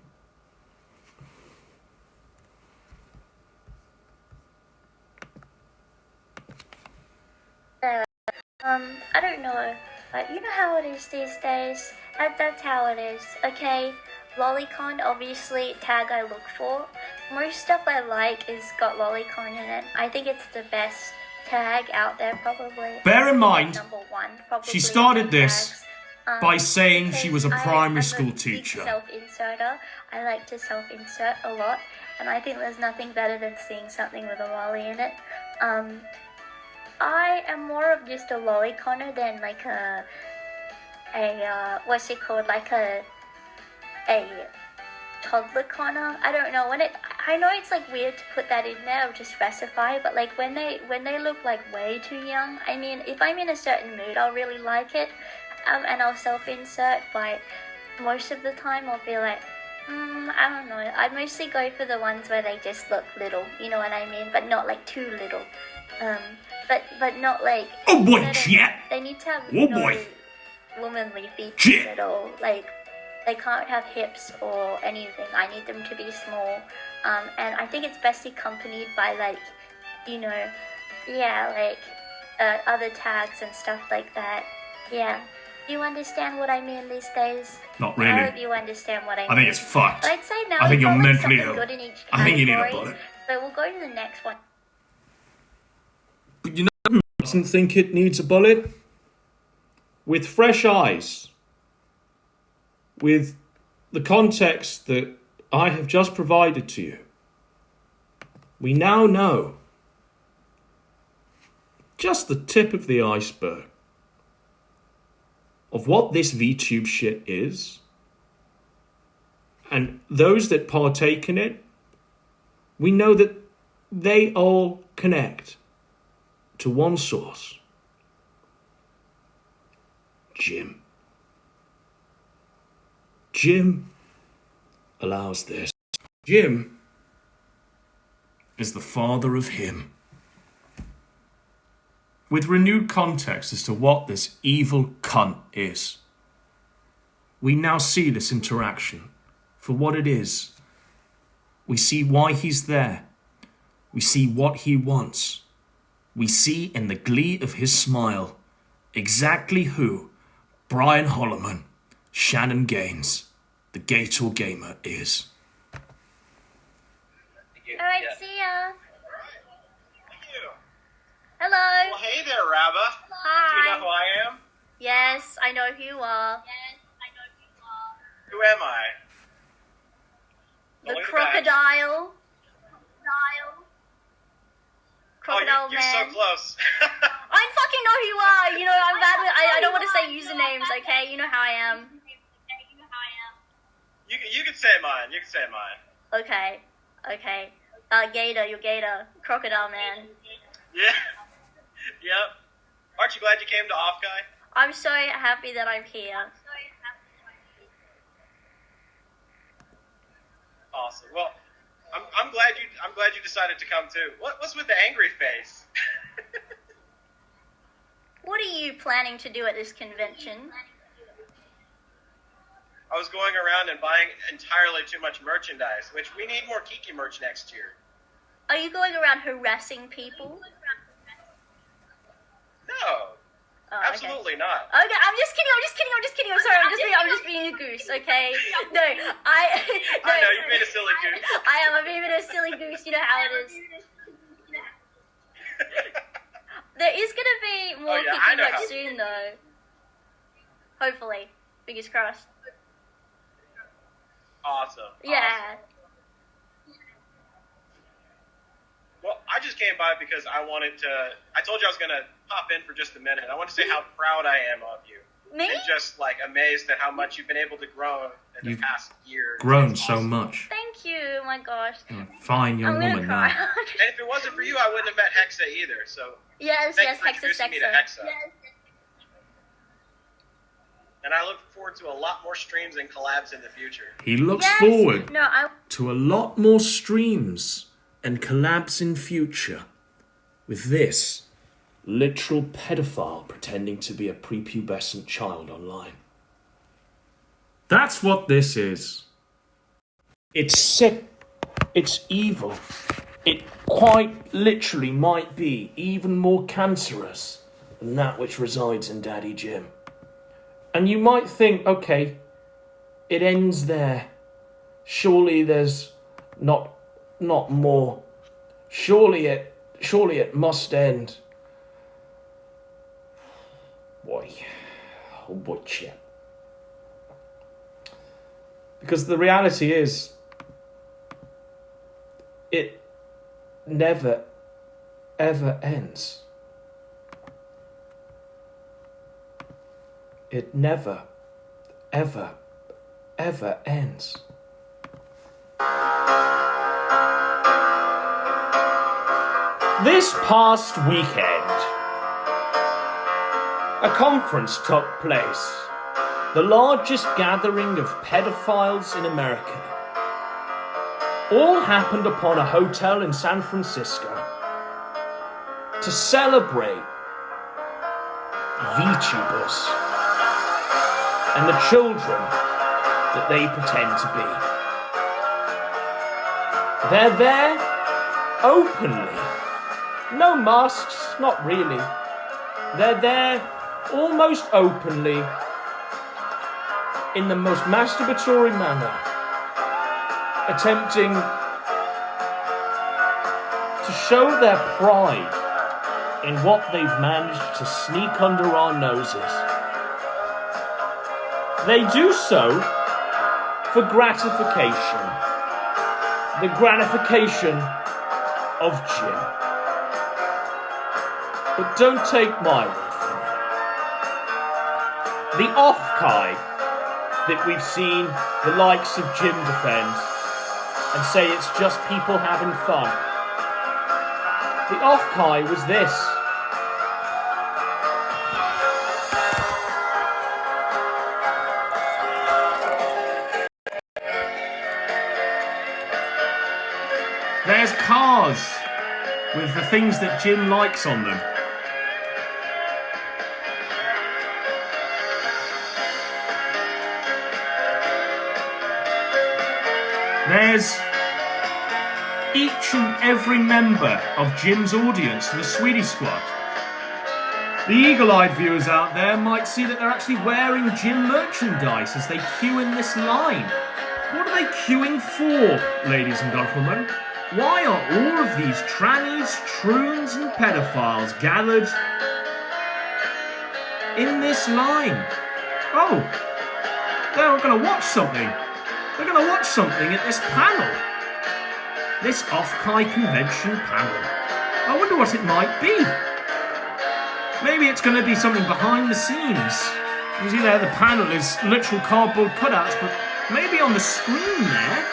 I don't know, but you know how it is these days. That's how it is, okay? Lolicon, obviously, tag I look for. Most stuff I like is got Lolicon in it. I think it's the best tag out there, probably. Bear in mind, number one, probably she started among this tags. by saying she was a primary I'm school a big teacher. self-inserter. I like to self-insert a lot, and I think there's nothing better than seeing something with a lolly in it. I am more of just a lolliconer than like a what's it called, like a toddler corner. I don't know, I know it's like weird to put that in there or to specify, but like when they look like way too young, I mean, if I'm in a certain mood, I'll really like it, and I'll self-insert, but most of the time I'll be like, I don't know. I mostly go for the ones where they just look little, you know what I mean, but not like too little. But not like. Oh boy, chat. They need to have boy. womanly features Shit. at all. Like, they can't have hips or anything. I need them to be small. And I think it's best accompanied by like, you know, like other tags and stuff like that. Yeah. Do you understand what I mean these days? Not really. I hope you understand what I mean. I think it's fucked. I'd say now I think you're we've got, like, mentally something ill. good in each I think you need a category. bullet. So we'll go to the next one. But you know who doesn't think it needs a bullet? With fresh eyes, with the context that I have just provided to you, we now know just the tip of the iceberg of what this VTube shit is, and those that partake in it, we know that they all connect to one source. Jim. Jim allows this. Jim is the father of him. With renewed context as to what this evil cunt is, we now see this interaction for what it is. We see why he's there. We see what he wants. We see in the glee of his smile exactly who Brian Holloman, Shannon Gaines, the Gator Gamer is. Alright, see ya. Hello. Well, hey there, Rabba. Hi. Do you know who I am? Yes, I know who you are. Who am I? The Look at that. crocodile. Crocodile you're man. so close. I fucking know who you are. You know, I'm bad with. I don't want to say usernames. Okay, you know how I am. You can say mine. You can say mine. Okay. Gator, you're Gator. Crocodile man. Yeah. Yep. Aren't you glad you came to Off Guy? I'm so happy that I'm here. Awesome. Well, I'm glad you decided to come too. What's with the angry face? What are you planning to do at this convention? I was going around and buying entirely too much merchandise, which we need more Kiki merch next year. Are you going around harassing people? No. Oh, absolutely not. Okay, I'm just kidding. I'm sorry. I'm just being a goose. Okay. No, I know you've been a silly goose. I'm being a silly goose. You know how it is. There is gonna be more Kiki merch soon, though. Hopefully, fingers crossed. Awesome. Yeah. Awesome. Well, I just came by because I told you I was going to pop in for just a minute. I want to say how proud I am of you. Me? And just, like, amazed at how much you've been able to grow in the past year. Grown so much. Thank you. Oh my gosh. Fine young woman now. And if it wasn't for you, I wouldn't have met Hexa either. So yes, thanks for introducing me to Hexa. Yes. And I look forward to a lot more streams and collabs in the future. He looks forward to a lot more streams and collabs in future with this literal pedophile pretending to be a prepubescent child online. That's what this is. It's sick. It's evil. It quite literally might be even more cancerous than that which resides in Daddy Jim. And you might think, okay, it ends there. Surely there's not more. Surely it must end. Boy, oh boy, shit. Because the reality is, it never, ever ends. It never, ever, ever ends. This past weekend, a conference took place, the largest gathering of pedophiles in America. All happened upon a hotel in San Francisco to celebrate VTubers and the children that they pretend to be. They're there openly. No masks, not really. They're there almost openly in the most masturbatory manner, attempting to show their pride in what they've managed to sneak under our noses. They do so for gratification. The gratification of Jim. But don't take my word for it. The off-kai that we've seen the likes of Jim defend and say it's just people having fun. The off-kai was this. There's cars with the things that Jim likes on them. There's each and every member of Jim's audience, the Sweetie Squad. The eagle-eyed viewers out there might see that they're actually wearing Jim merchandise as they queue in this line. What are they queuing for, ladies and gentlemen? Why are all of these trannies, troons and pedophiles gathered in this line? Oh, they're going to watch something. They're going to watch something at this panel. This off-kai convention panel. I wonder what it might be. Maybe it's going to be something behind the scenes. You see there, the panel is literal cardboard cutouts, but maybe on the screen there,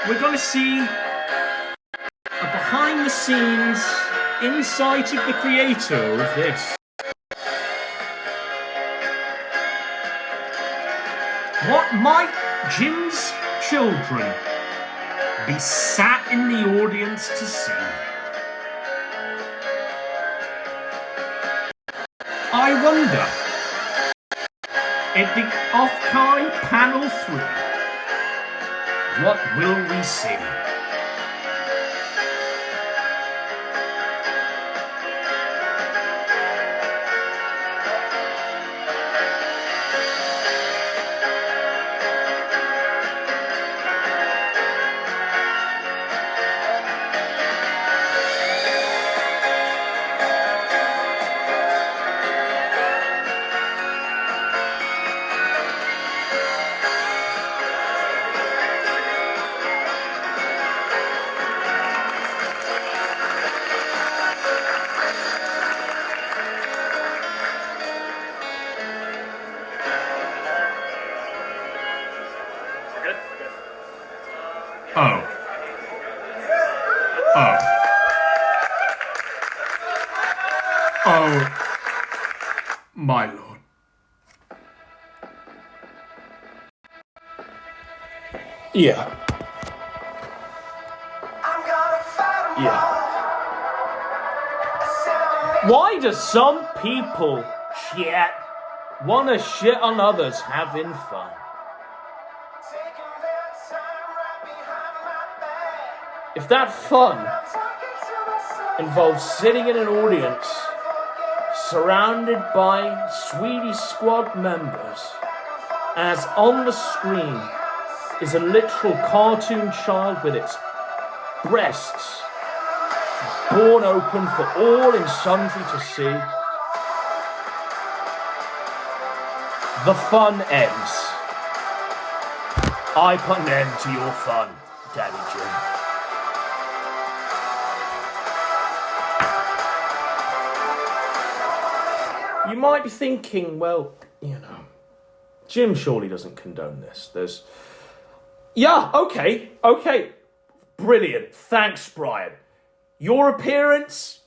we're going to see a behind the scenes insight of the creator of this. What might Jim's children be sat in the audience to see. I wonder, at the off-kind panel 3, what will we see? Oh. Oh. Oh. My lord. Yeah. Yeah. Why do some people, chat, want to shit on others having fun? If that fun involves sitting in an audience surrounded by Swedish Squad members, as on the screen is a literal cartoon child with its breasts born open for all and sundry to see, the fun ends. I put an end to your fun, Daddy Jim. You might be thinking, well, you know, Jim surely doesn't condone this. Yeah, okay. Brilliant. Thanks, Brian. Your appearance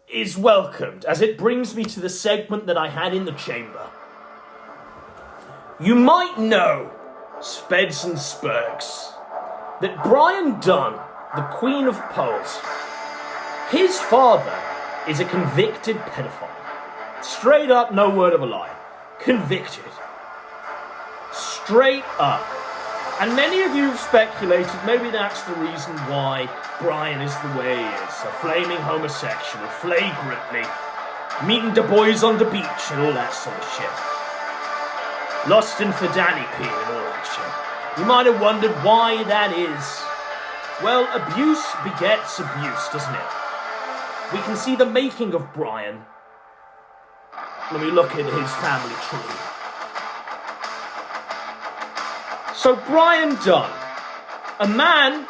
is welcomed, as it brings me to the segment that I had in the chamber. You might know, Speds and Spurks, that Brian Dunn, the Queen of Poles, his father is a convicted pedophile. Straight up, no word of a lie. Convicted. Straight up. And many of you have speculated maybe that's the reason why Brian is the way he is. A flaming homosexual, flagrantly, meeting the boys on the beach and all that sort of shit. Lusting for Danny P and all that shit. You might have wondered why that is. Well, abuse begets abuse, doesn't it? We can see the making of Brian when we look at his family tree. So Brian Dunn, a man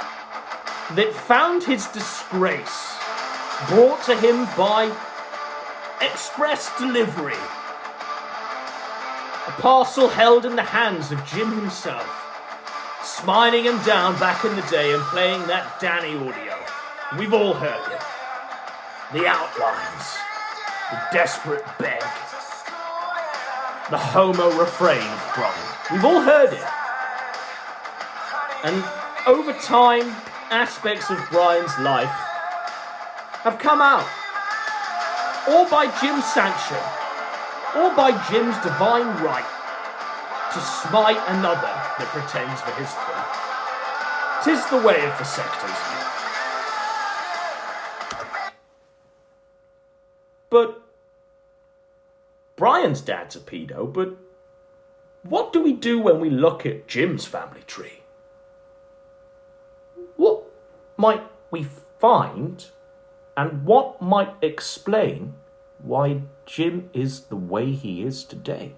that found his disgrace brought to him by express delivery, a parcel held in the hands of Jim himself, smiling him down back in the day and playing that Danny audio. We've all heard it. The outlines, the desperate beg, the homo refrain of Brian. We've all heard it. And over time, aspects of Brian's life have come out. All by Jim's sanction, all by Jim's divine right to smite another that pretends for his friend. 'Tis the way of the sectors. But Brian's dad's a pedo, but what do we do when we look at Jim's family tree? What might we find, and what might explain why Jim is the way he is today?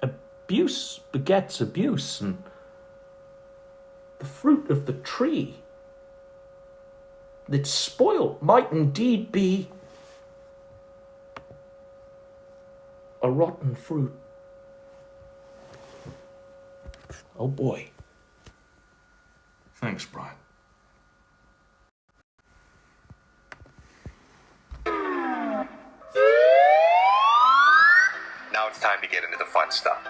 Abuse begets abuse, and the fruit of the tree that's spoiled might indeed be a rotten fruit. Oh boy. Thanks, Brian. Now it's time to get into the fun stuff.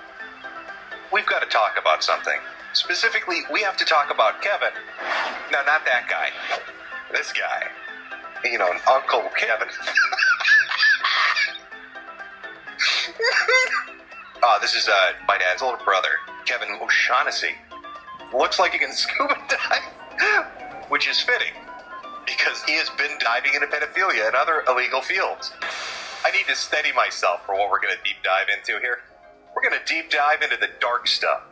We've got to talk about something Specifically, we have to talk about Kevin. No, not that guy. This guy. You know, Uncle Kevin. This is my dad's older brother, Kevin O'Shaughnessy. Looks like he can scuba dive, which is fitting, because he has been diving into pedophilia and other illegal fields. I need to steady myself for what we're going to deep dive into here. We're going to deep dive into the dark stuff.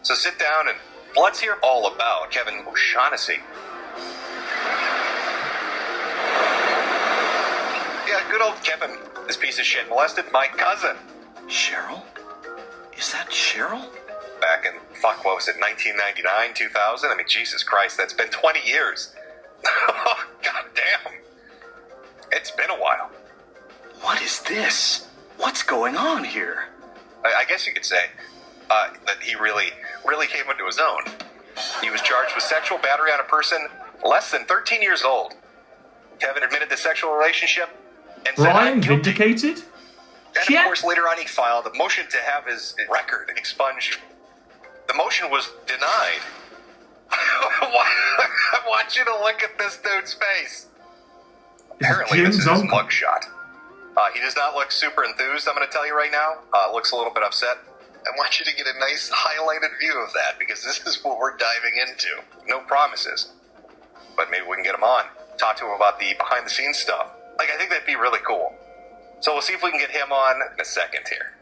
So sit down and let's hear all about Kevin O'Shaughnessy. Yeah, good old Kevin. This piece of shit molested my cousin. Cheryl? Is that Cheryl? Back in, what was it, 1999, 2000? I mean, Jesus Christ, that's been 20 years. God damn. It's been a while. What is this? What's going on here? I guess you could say that he really came into his own. He was charged with sexual battery on a person less than 13 years old. Kevin admitted the sexual relationship and said, Brian vindicated? And of course, later on, he filed a motion to have his record expunged. The motion was denied. I want you to look at this dude's face. Apparently, this is his mugshot. He does not look super enthused, I'm going to tell you right now. Looks a little bit upset. I want you to get a nice highlighted view of that, because this is what we're diving into. No promises. But maybe we can get him on. Talk to him about the behind-the-scenes stuff. Like, I think that'd be really cool. So we'll see if we can get him on in a second here.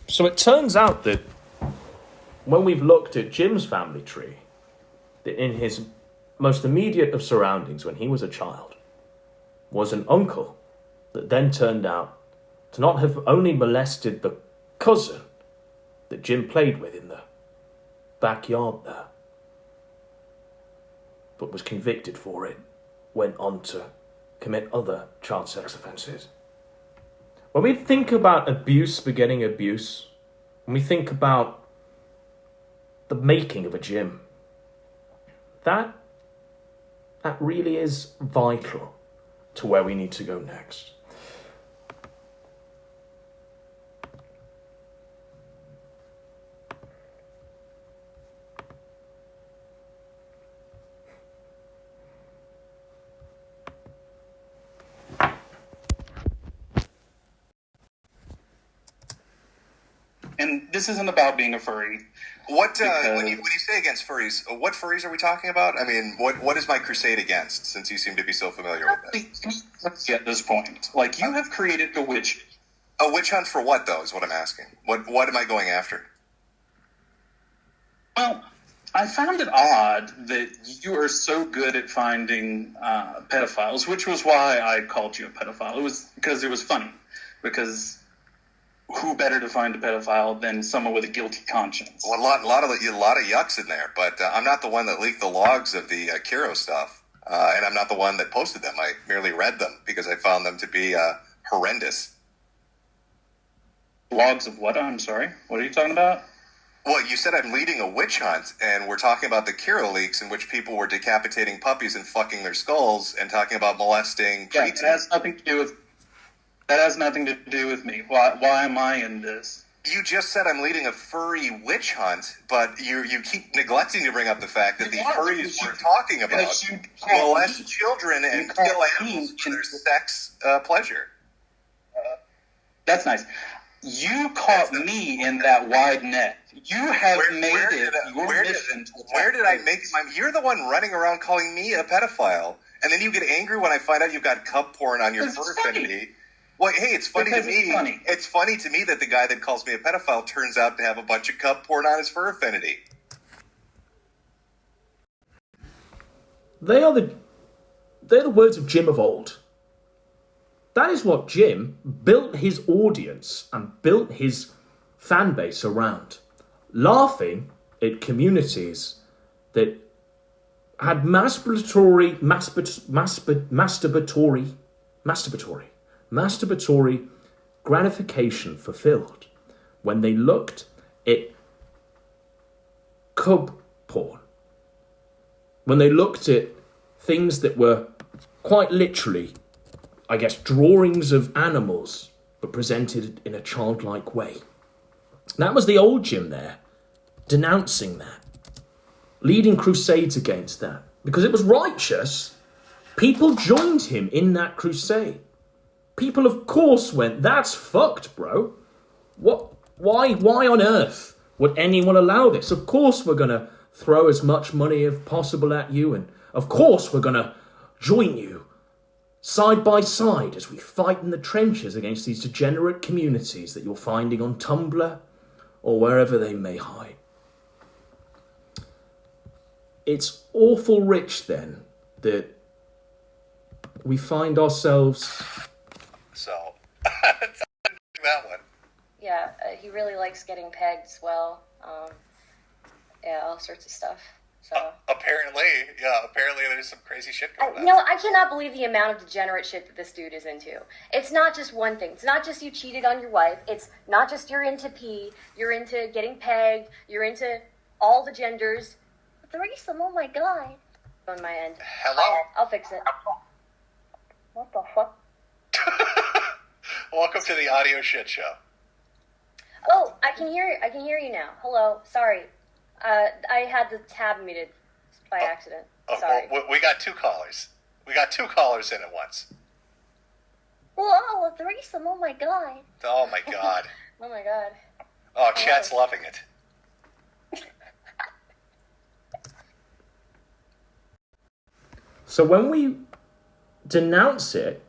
So it turns out that when we've looked at Jim's family tree, that in his most immediate of surroundings when he was a child was an uncle that then turned out to not have only molested the cousin that Jim played with in the backyard there, but was convicted for it, went on to commit other child sex offences. When we think about abuse begetting abuse, when we think about the making of a Jim, that really is vital to where we need to go next. And this isn't about being a furry. What when you say against furries, what furries are we talking about? I mean, what is my crusade against? Since you seem to be so familiar with it. Let's get this point. Like, you have created a witch. A witch hunt for what, though? Is what I'm asking. What am I going after? Well, I found it odd that you are so good at finding pedophiles, which was why I called you a pedophile. It was because it was funny. Because who better to find a pedophile than someone with a guilty conscience? Well, a lot of yucks in there, but I'm not the one that leaked the logs of the Kiro stuff, and I'm not the one that posted them. I merely read them because I found them to be horrendous. Logs of what? I'm sorry. What are you talking about? Well, you said I'm leading a witch hunt, and we're talking about the Kiro leaks in which people were decapitating puppies and fucking their skulls, and talking about molesting Yeah, preteens. that has nothing to do with me. Why am I in this? You just said I'm leading a furry witch hunt, but you keep neglecting to bring up the fact that the furries we're talking about molest children and kill animals for their sex pleasure. That's nice. You caught me in that wide net. You have made it your mission. Where did I make my... You're the one running around calling me a pedophile, and then you get angry when I find out you've got cub porn on your fur affinity. Well, hey, it's funny to me. It's funny to me that the guy that calls me a pedophile turns out to have a bunch of cub porn on his fur affinity. They're the words of Jim of old. That is what Jim built his audience and built his fan base around. Laughing at communities that had masturbatory gratification fulfilled when they looked at cub porn, when they looked at things that were quite literally I guess, drawings of animals, but presented in a childlike way. That was the old Jim there, denouncing that, leading crusades against that, because it was righteous. People joined him in that crusade. People, of course, went, that's fucked, bro. What? Why on earth would anyone allow this? Of course we're going to throw as much money as possible at you, and of course we're going to join you side by side as we fight in the trenches against these degenerate communities that you're finding on Tumblr or wherever they may hide. It's awful rich then that we find ourselves... So, that one. Yeah, he really likes getting pegged as well. Yeah, all sorts of stuff. So Apparently there's some crazy shit going on. No, I cannot believe the amount of degenerate shit that this dude is into. It's not just one thing. It's not just you cheated on your wife. It's not just you're into pee. You're into getting pegged. You're into all the genders. Threesome, oh my god. On my end. Hello? I'll fix it. What the fuck? Welcome to the audio shit show. Oh, I can hear you now. Hello. Sorry. I had the tab muted by accident. Sorry. Well, we got two callers. We got two callers in at once. Whoa, a threesome. Oh my god. Oh my god. Oh my god. Oh, chat's loving it. So when we denounce it,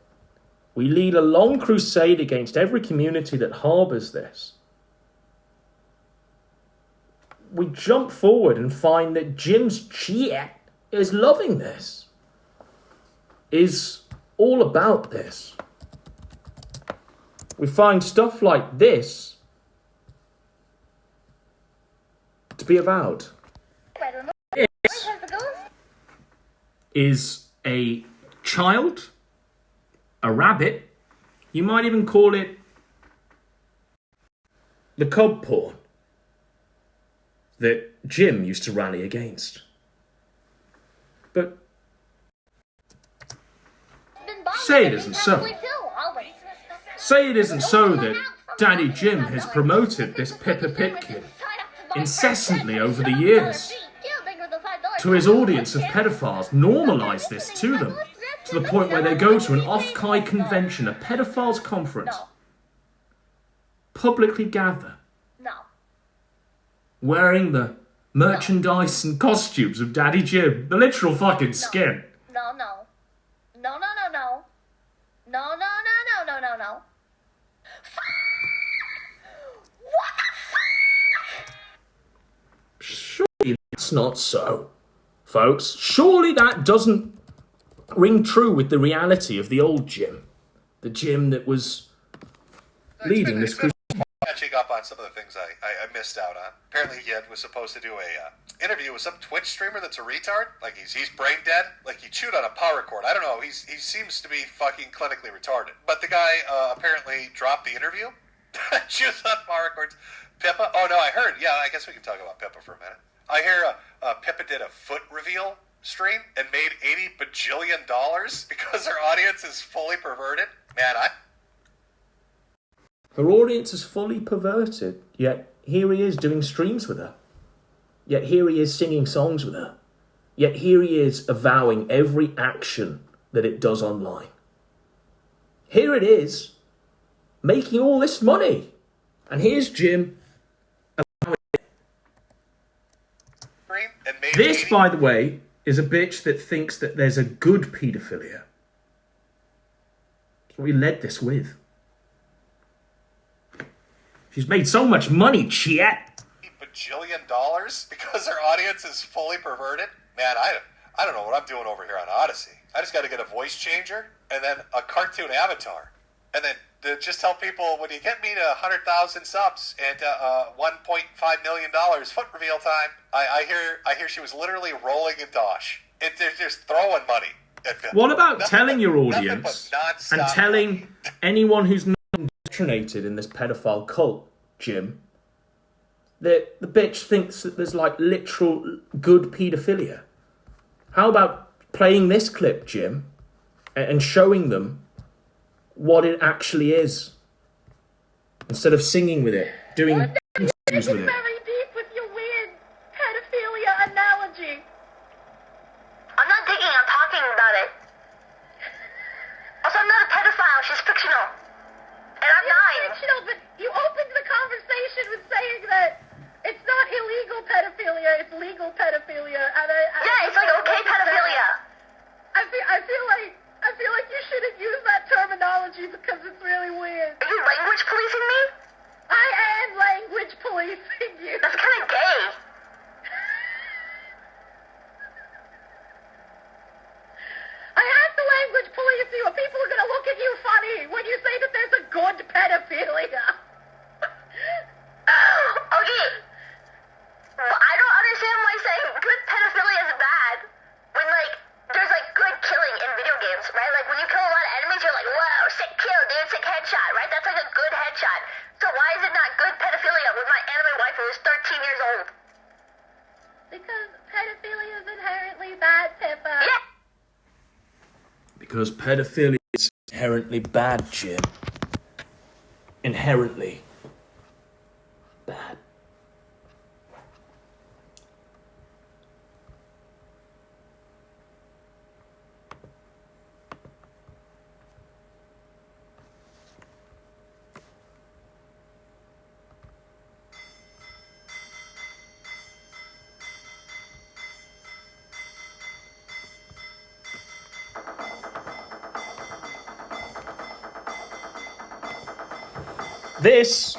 we lead a long crusade against every community that harbours this. We jump forward and find that Jim's chat is loving this, is all about this. We find stuff like this to be avowed. This is a child, a rabbit, you might even call it the cub porn that Jim used to rally against. But say it isn't so. Say it isn't so that Daddy Jim has promoted this Pippa Pit kid incessantly over the years to his audience of pedophiles, normalise this to them, to the point where they go to an off-Kai convention, a pedophiles conference, publicly gather, wearing the merchandise and costumes of Daddy Jim, the literal fucking skin. No. What the fuck? Surely that's not so, folks. Surely that doesn't ring true with the reality of the old Jim. The Jim that was leading this crusade. Catching up on some of the things I missed out on. Apparently he was supposed to do a interview with some Twitch streamer that's a retard. Like he's brain dead. Like he chewed on a power cord. I don't know. He seems to be fucking clinically retarded. But the guy apparently dropped the interview. Chews on power cords. Pippa. Oh no, I heard. Yeah, I guess we can talk about Pippa for a minute. I hear Pippa did a foot reveal stream and made $80 bajillion because her audience is fully perverted. Man, Her audience is fully perverted, yet here he is doing streams with her. Yet here he is singing songs with her. Yet here he is avowing every action that it does online. Here it is, making all this money. And here's Jim avowing it. This, by the way, is a bitch that thinks that there's a good paedophilia. That's what we led this with. She's made so much money, chat. $80 bajillion because her audience is fully perverted? Man, I don't know what I'm doing over here on Odyssey. I just got to get a voice changer and then a cartoon avatar. And then to just tell people, when you get me to 100,000 subs and $1.5 million foot reveal time, I hear she was literally rolling in dosh. They're just throwing money. What about telling your audience and telling anyone who's not indoctrinated in this pedophile cult, Jim, that the bitch thinks that there's like literal good paedophilia? How about playing this clip, Jim, and showing them what it actually is. Instead of singing with it, doing interviews with it. Very deep with your weird pedophilia analogy. I'm not digging, I'm talking about it. Also, I'm not a pedophile, she's fictional. And I'm 9. Fictional, but you opened the conversation with saying that it's not illegal pedophilia, it's legal pedophilia. Yeah, it's like okay pedophilia. I feel like you shouldn't use that terminology because it's really weird. Are you language policing me? I am language policing you. That's kind of gay. I have to language police you, or people are going to look at you funny when you say that there's a good pedophilia. Okay. I don't understand why saying good pedophilia is bad when, like, there's, like, good killing in video games, right? Like, when you kill a lot of enemies, you're like, whoa, sick kill, dude, sick headshot, right? That's like a good headshot. So why is it not good pedophilia with my anime wife who is 13 years old? Because pedophilia is inherently bad, Pippa. Yeah. Because pedophilia is inherently bad, Jim. Inherently bad. This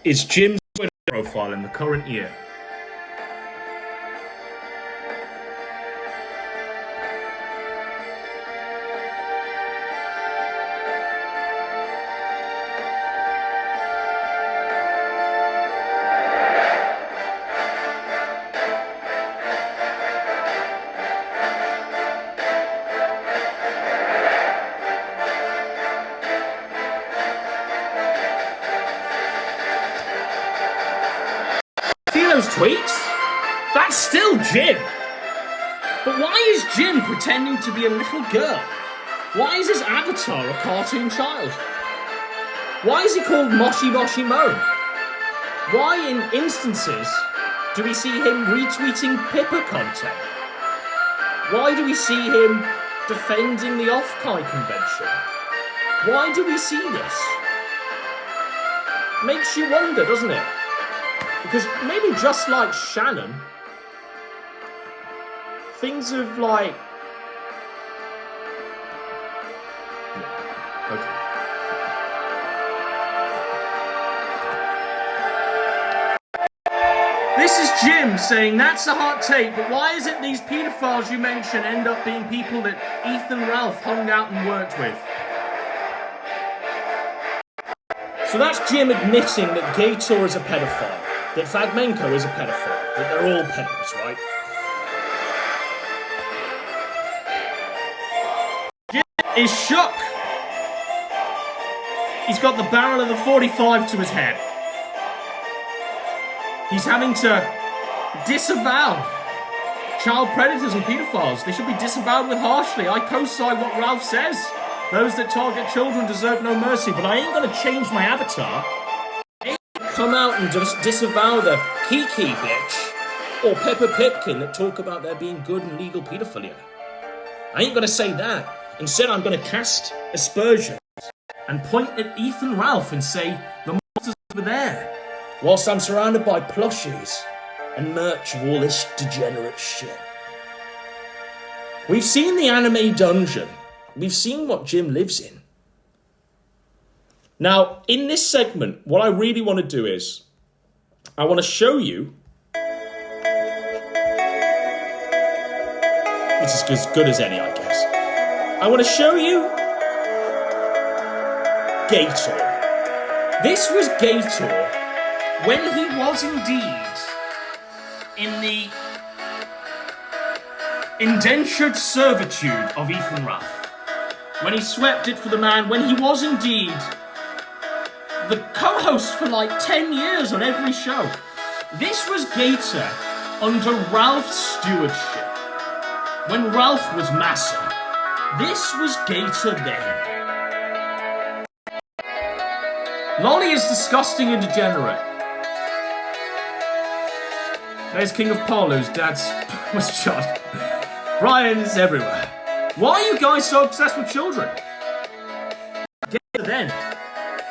is Jim's Twitter profile in the current year. Those tweets? That's still Jim. But why is Jim pretending to be a little girl? Why is his avatar a cartoon child? Why is he called Moshi-Moshi-Mo? Why in instances do we see him retweeting Pippa content? Why do we see him defending the Off-Kai convention? Why do we see this? Makes you wonder, doesn't it? Because maybe just like Shannon, things have like... Yeah. Okay. This is Jim saying, that's a hot take, but why is it these paedophiles you mention end up being people that Ethan Ralph hung out and worked with? So that's Jim admitting that Gator is a pedophile. That Fragmenko is a pedophile, that they're all pedos, right? Jim is shook. He's got the barrel of the 45 to his head. He's having to disavow child predators and pedophiles. They should be disavowed with harshly. I co-sign what Ralph says. Those that target children deserve no mercy, but I ain't gonna change my avatar. Come out and just disavow the Kiki bitch or Peppa Pipkin that talk about there being good and legal paedophilia. I ain't gonna say that. Instead, I'm gonna cast aspersions and point at Ethan Ralph and say the monster's over there, whilst I'm surrounded by plushies and merch of all this degenerate shit. We've seen the anime dungeon. We've seen what Jim lives in. Now, in this segment, what I really want to do is, I want to show you, which is as good as any, I guess. I want to show you Gator. This was Gator when he was indeed in the indentured servitude of Ethan Ralph. When he swept it for the man, when he was indeed the co-host for like 10 years on every show. This was Gator under Ralph's stewardship. When Ralph was Massacre. This was Gator then. Lolly is disgusting and degenerate. There's King of Pol, whose dad's was shot. Brian is everywhere. Why are you guys so obsessed with children? Get to then.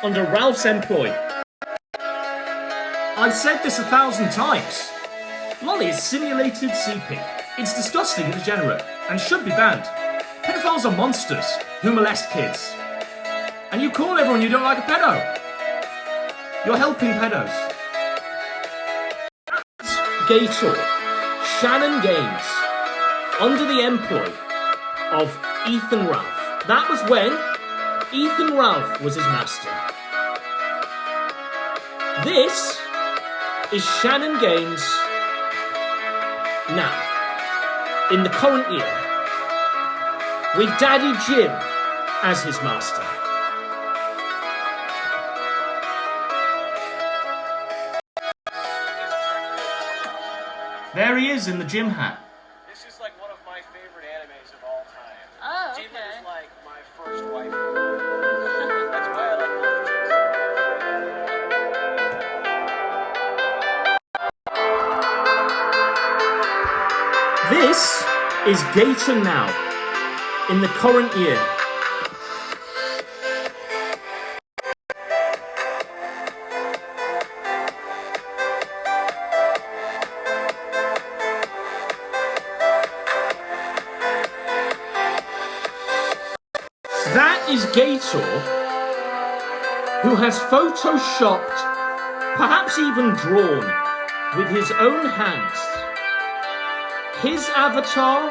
Under Ralph's employ. I've said this 1,000 times. Lolly is simulated CP. It's disgusting and degenerate, and should be banned. Pedophiles are monsters who molest kids. And you call everyone you don't like a pedo. You're helping pedos. Gator, Shannon Games, under the employ of Ethan Ralph. That was when Ethan Ralph was his master. This is Shannon Games now, in the current year, with Daddy Jim as his master. There he is in the gym hat. This is like one of my favorite animes of all time. Oh, okay. Jim is like my first wife. That's why I like Jim. This is Gator now, in the current year. That is Gator, who has photoshopped, perhaps even drawn, with his own hands, his avatar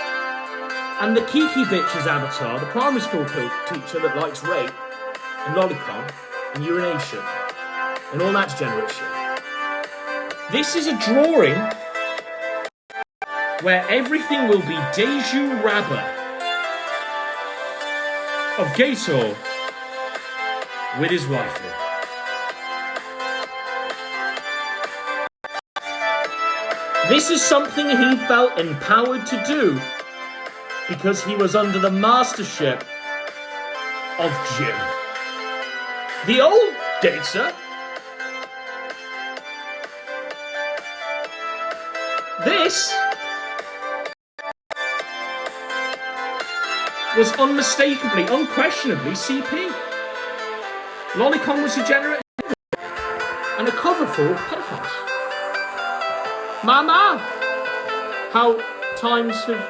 and the Kiki Bitch's avatar, the primary school teacher that likes rape and lolicon and urination and all that degenerate shit. This is a drawing where everything will be Deju Rabba of Gator with his waifu. This is something he felt empowered to do because he was under the mastership of Jim. The old Gator this was unmistakably, unquestionably CP. Lolicon was degenerate and a cover for pedophiles. Mama! How times have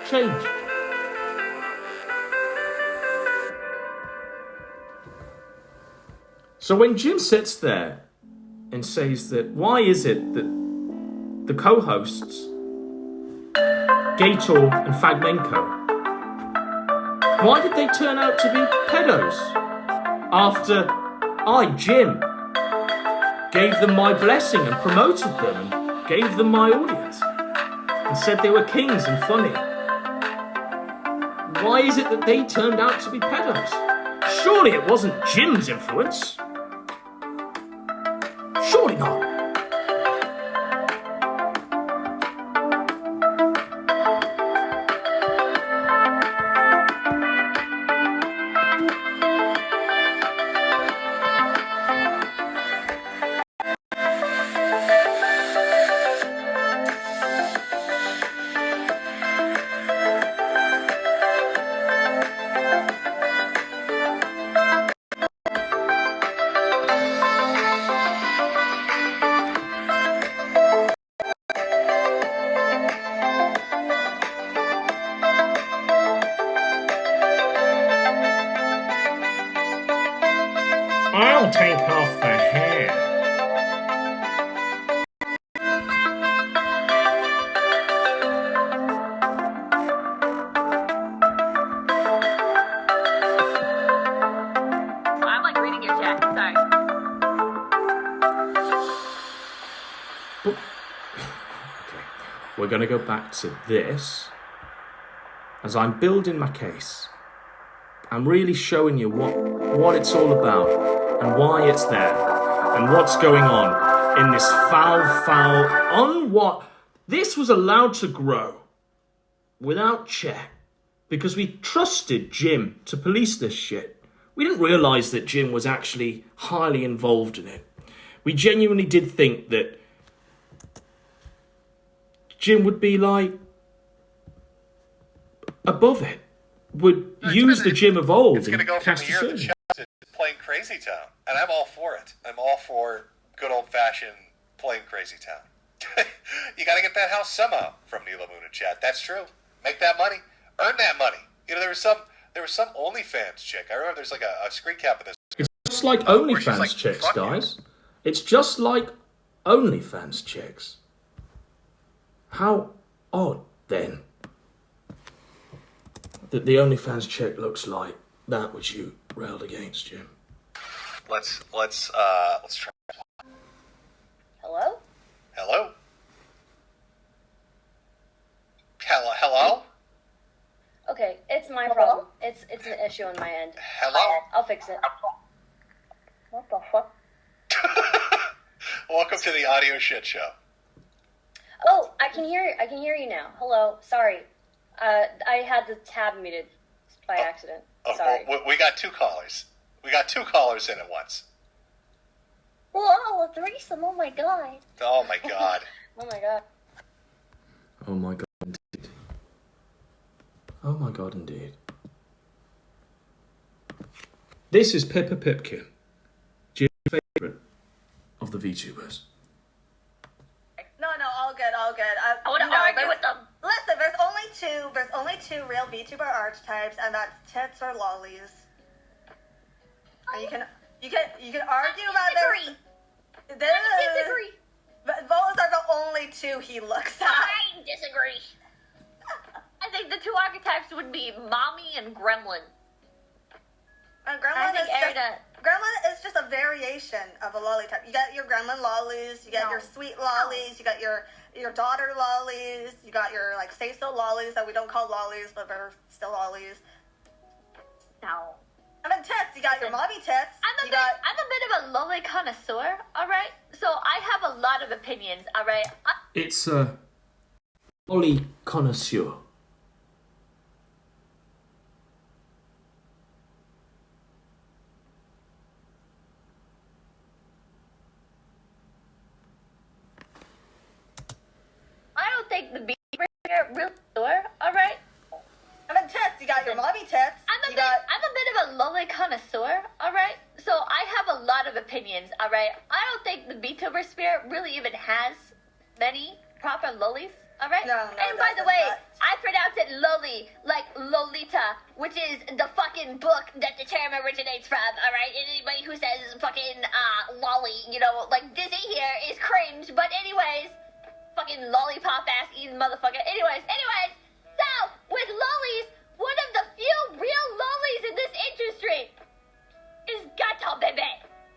changed. So when Jim sits there and says that, why is it that the co-hosts, Gator and Fagmenko, why did they turn out to be pedos after I, Jim, gave them my blessing and promoted them and gave them my audience and said they were kings and funny? Why is it that they turned out to be pedos? Surely it wasn't Jim's influence. Surely not. I'll take off the hair. I'm like reading your chat. Sorry. We're going to go back to this. As I'm building my case, I'm really showing you what it's all about and why it's there and what's going on in this foul, this was allowed to grow without check because we trusted Jim to police this shit. We didn't realise that Jim was actually highly involved in it. We genuinely did think that Jim would be like above it, would use the Jim of old. It's going to go from the year of the chess to playing Crazy Town, and I'm all for it. I'm all for good old-fashioned playing Crazy Town. You got to get that house somehow from Neela Moon and chat. That's true. Make that money. Earn that money. You know, there was some OnlyFans chick. I remember there's like a screen cap of this. It's just like OnlyFans chicks, guys. It's just like OnlyFans chicks. How odd, then, that the OnlyFans chick looks like that which you railed against, Jim. Let's try. Hello? Hello? Hello? Okay, it's my problem. It's an issue on my end. Hello? I'll fix it. What the fuck? Welcome to the audio shit show. Oh, I can hear you now. Hello. Sorry. I had the tab muted by accident. Sorry. Well, we got two callers. We got two callers in at once. Whoa, a threesome, oh my god. Oh my god. Oh my god. Oh my god, indeed. Oh my god, indeed. This is Pippa Pipkin, Jim's favourite of the VTubers. No, all good. I want to argue with them. Listen, there's only two real VTuber archetypes, and that's tits or lollies. And you can argue about this. I disagree. But those are the only two he looks at. I disagree. I think the two archetypes would be mommy and gremlin. Gremlin is just a variation of a lolly type. You got your gremlin lollies, you got your sweet lollies, you got your daughter lollies, you got your like say so lollies that we don't call lollies, but they're still lollies. No. And then tits, you got your mommy tits. I'm a bit of a lolly connoisseur, alright? So I have a lot of opinions, alright? It's a lolly connoisseur. I don't think the beaver are real sure, alright? And then tits, you got your mommy tits. I'm a bit of a lolly connoisseur, alright? So I have a lot of opinions, alright? I don't think the VTuber sphere really even has many proper lollies, alright? No, and by the way, I pronounce it loli, like Lolita, which is the fucking book that the term originates from, alright? Anybody who says fucking lolly, you know, like Disney here is cringe, but anyways, fucking lollipop ass eating motherfucker. Anyways, so with lollies, one of the few real lollies in this industry is Gato Bebe,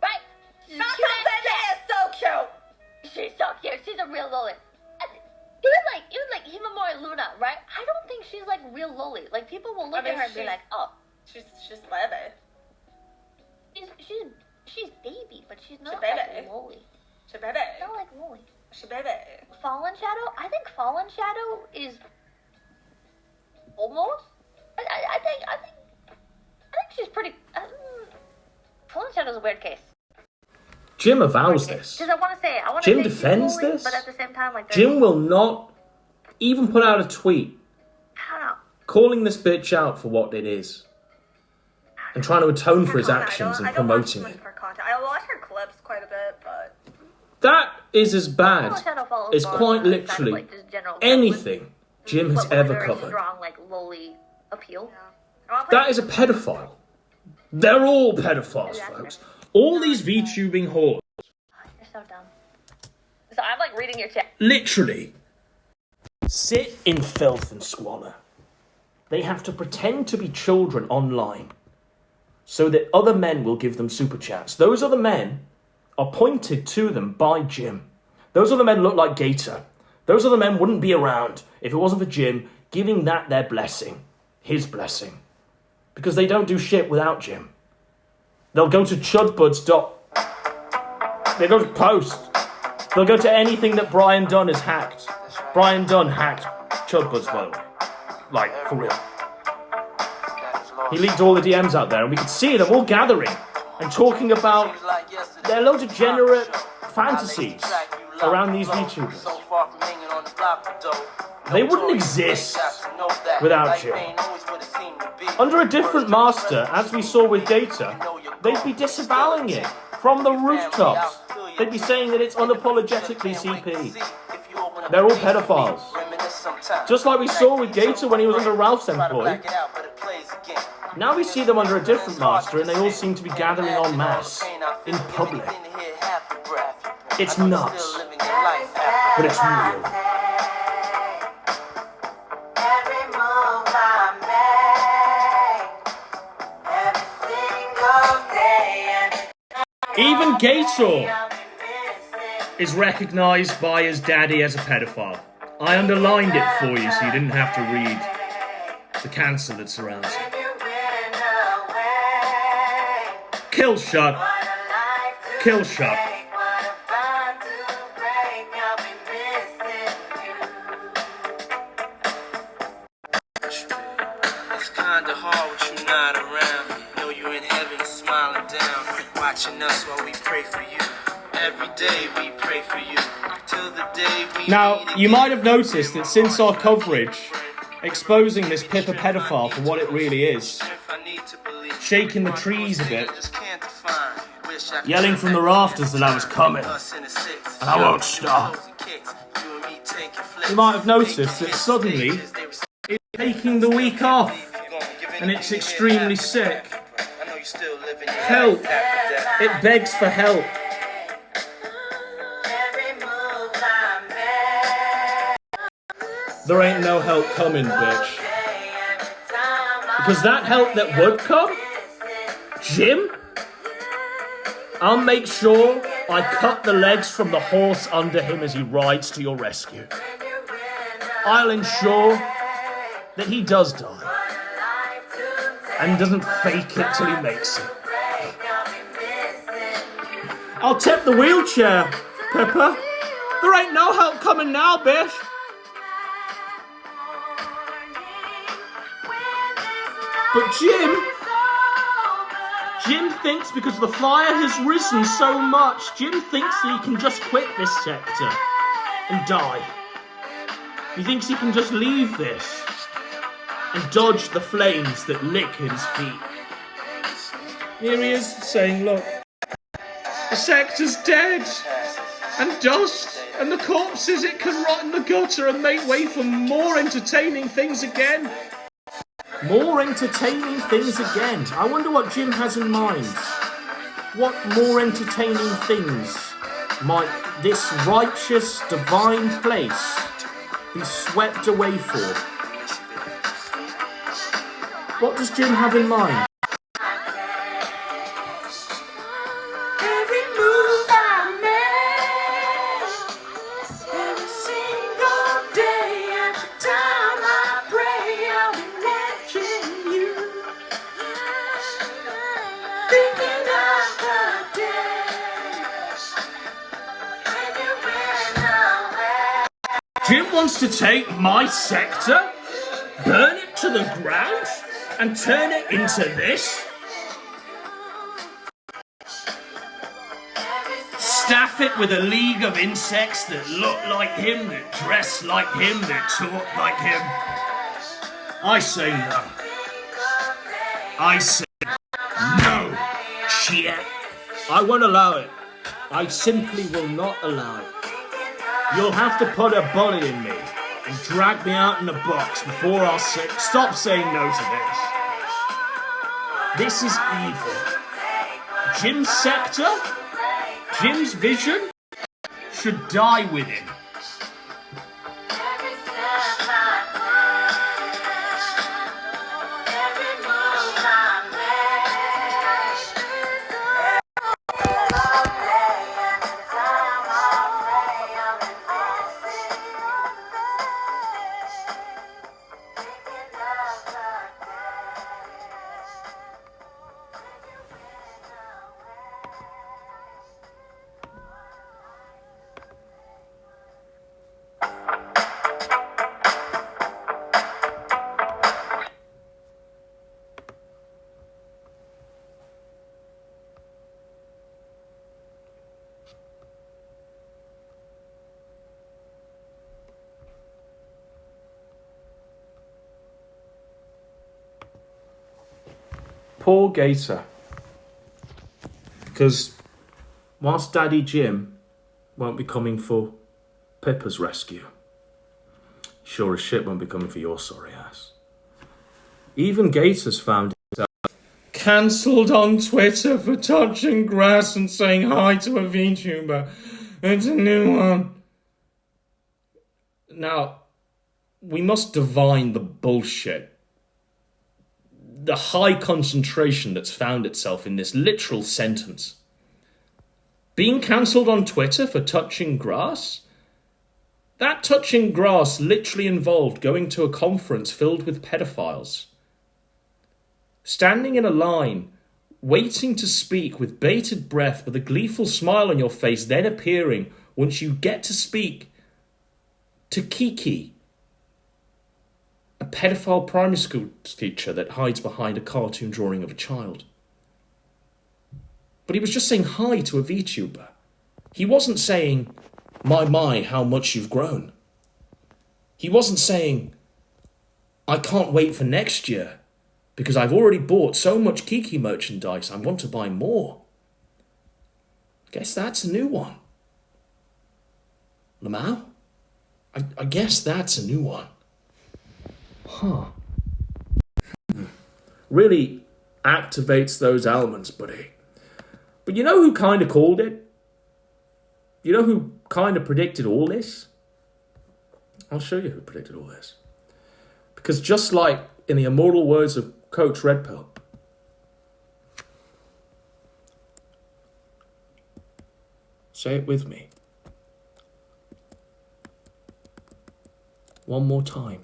right? Gato Bebe is so cute. She's so cute. She's a real loli. Even like Himamori Luna, right? I don't think she's like real loli. Like people will look at her and be like, oh, she's Bebe. She's baby, but she's not baby. like loli. She's baby. Not like loli. She's baby. Fallen Shadow? I think Fallen Shadow is almost. I think she's pretty. Fallen Shadow's a weird case. Jim avows this. Because I want to say Jim defends this. But at the same time, like Jim will not even put out a tweet calling this bitch out for what it is and trying to atone for his actions and promoting it. I watch her clips quite a bit, but that is as bad as quite literally anything Jim has ever covered. Strong, like lowly appeal. That is a pedophile. They're all pedophiles, folks. All these VTubing whores. You're so dumb. So I'm like reading your chat. Literally sit in filth and squalor. They have to pretend to be children online so that other men will give them super chats. Those other men are pointed to them by Jim. Those other men look like Gator. Those other men wouldn't be around if it wasn't for Jim giving that their blessing. His blessing. Because they don't do shit without Jim. They'll go to chudbuds. They go to Post. They'll go to anything that Brian Dunn has hacked. Brian Dunn hacked chudbuds, by the way. Like, for real. He leaked all the DMs out there, and we could see them all gathering and talking about their little degenerate fantasies around these VTubers. They wouldn't exist without Jim. Under a different master, as we saw with Data, they'd be disavowing it from the rooftops. They'd be saying that it's unapologetically CP. They're all pedophiles. Just like we saw with Gator when he was under Ralph's employ. Now we see them under a different master and they all seem to be gathering en masse in public. It's nuts, but it's real. Even Gator is recognised by his daddy as a pedophile. I underlined it for you so you didn't have to read the cancer that surrounds him. Kill shot. Kill shot. It's kinda hard with you not around. Know you're in heaven smiling down, watching us while we pray for you. Every day we pray for you. Till the day we Now, you might have noticed that since our coverage exposing this Pippa pedophile for what it really is, shaking the trees a bit, yelling from the rafters that I was coming, and I won't stop. You might have noticed that suddenly it's taking the week off, and it's extremely sick. Help! It begs for help. There ain't no help coming, bitch. Because that help that would come, Jim, I'll make sure I cut the legs from the horse under him as he rides to your rescue. I'll ensure that he does die and doesn't fake it till he makes it. I'll tip the wheelchair, Pippa. There ain't no help coming now, bitch. But Jim thinks because the fire has risen so much, Jim thinks that he can just quit this sector and die. He thinks he can just leave this and dodge the flames that lick at his feet. Here he is saying, look, the sector's dead and dust and the corpses it can rot in the gutter and make way for more entertaining things again. More entertaining things again. I wonder what Jim has in mind. What more entertaining things might this righteous, divine place be swept away for? What does Jim have in mind? Jim wants to take my sector, burn it to the ground, and turn it into this? Staff it with a league of insects that look like him, that dress like him, that talk like him? I say no. I say no. Shit. I won't allow it. I simply will not allow it. You'll have to put a bully in me and drag me out in a box before I'll stop saying no to this. This is evil. Jim's sector, Jim's vision, should die with him. Poor Gator. Because whilst Daddy Jim won't be coming for Pippa's rescue, sure as shit won't be coming for your sorry ass. Even Gator's found himself cancelled on Twitter for touching grass and saying hi to a VTuber. It's a new one. Now, we must divine the bullshit. The high concentration that's found itself in this literal sentence. Being cancelled on Twitter for touching grass? That touching grass literally involved going to a conference filled with pedophiles. Standing in a line, waiting to speak with bated breath with a gleeful smile on your face, then appearing once you get to speak to Kiki, a pedophile primary school teacher that hides behind a cartoon drawing of a child. But he was just saying hi to a VTuber. He wasn't saying, my, how much you've grown. He wasn't saying, I can't wait for next year because I've already bought so much Kiki merchandise, I want to buy more. Guess that's a new one. Lamau? I guess that's a new one. Huh. Really activates those elements, buddy. But you know who kind of called it? You know who kind of predicted all this? I'll show you who predicted all this. Because just like in the immortal words of Coach Red Pill, say it with me. One more time.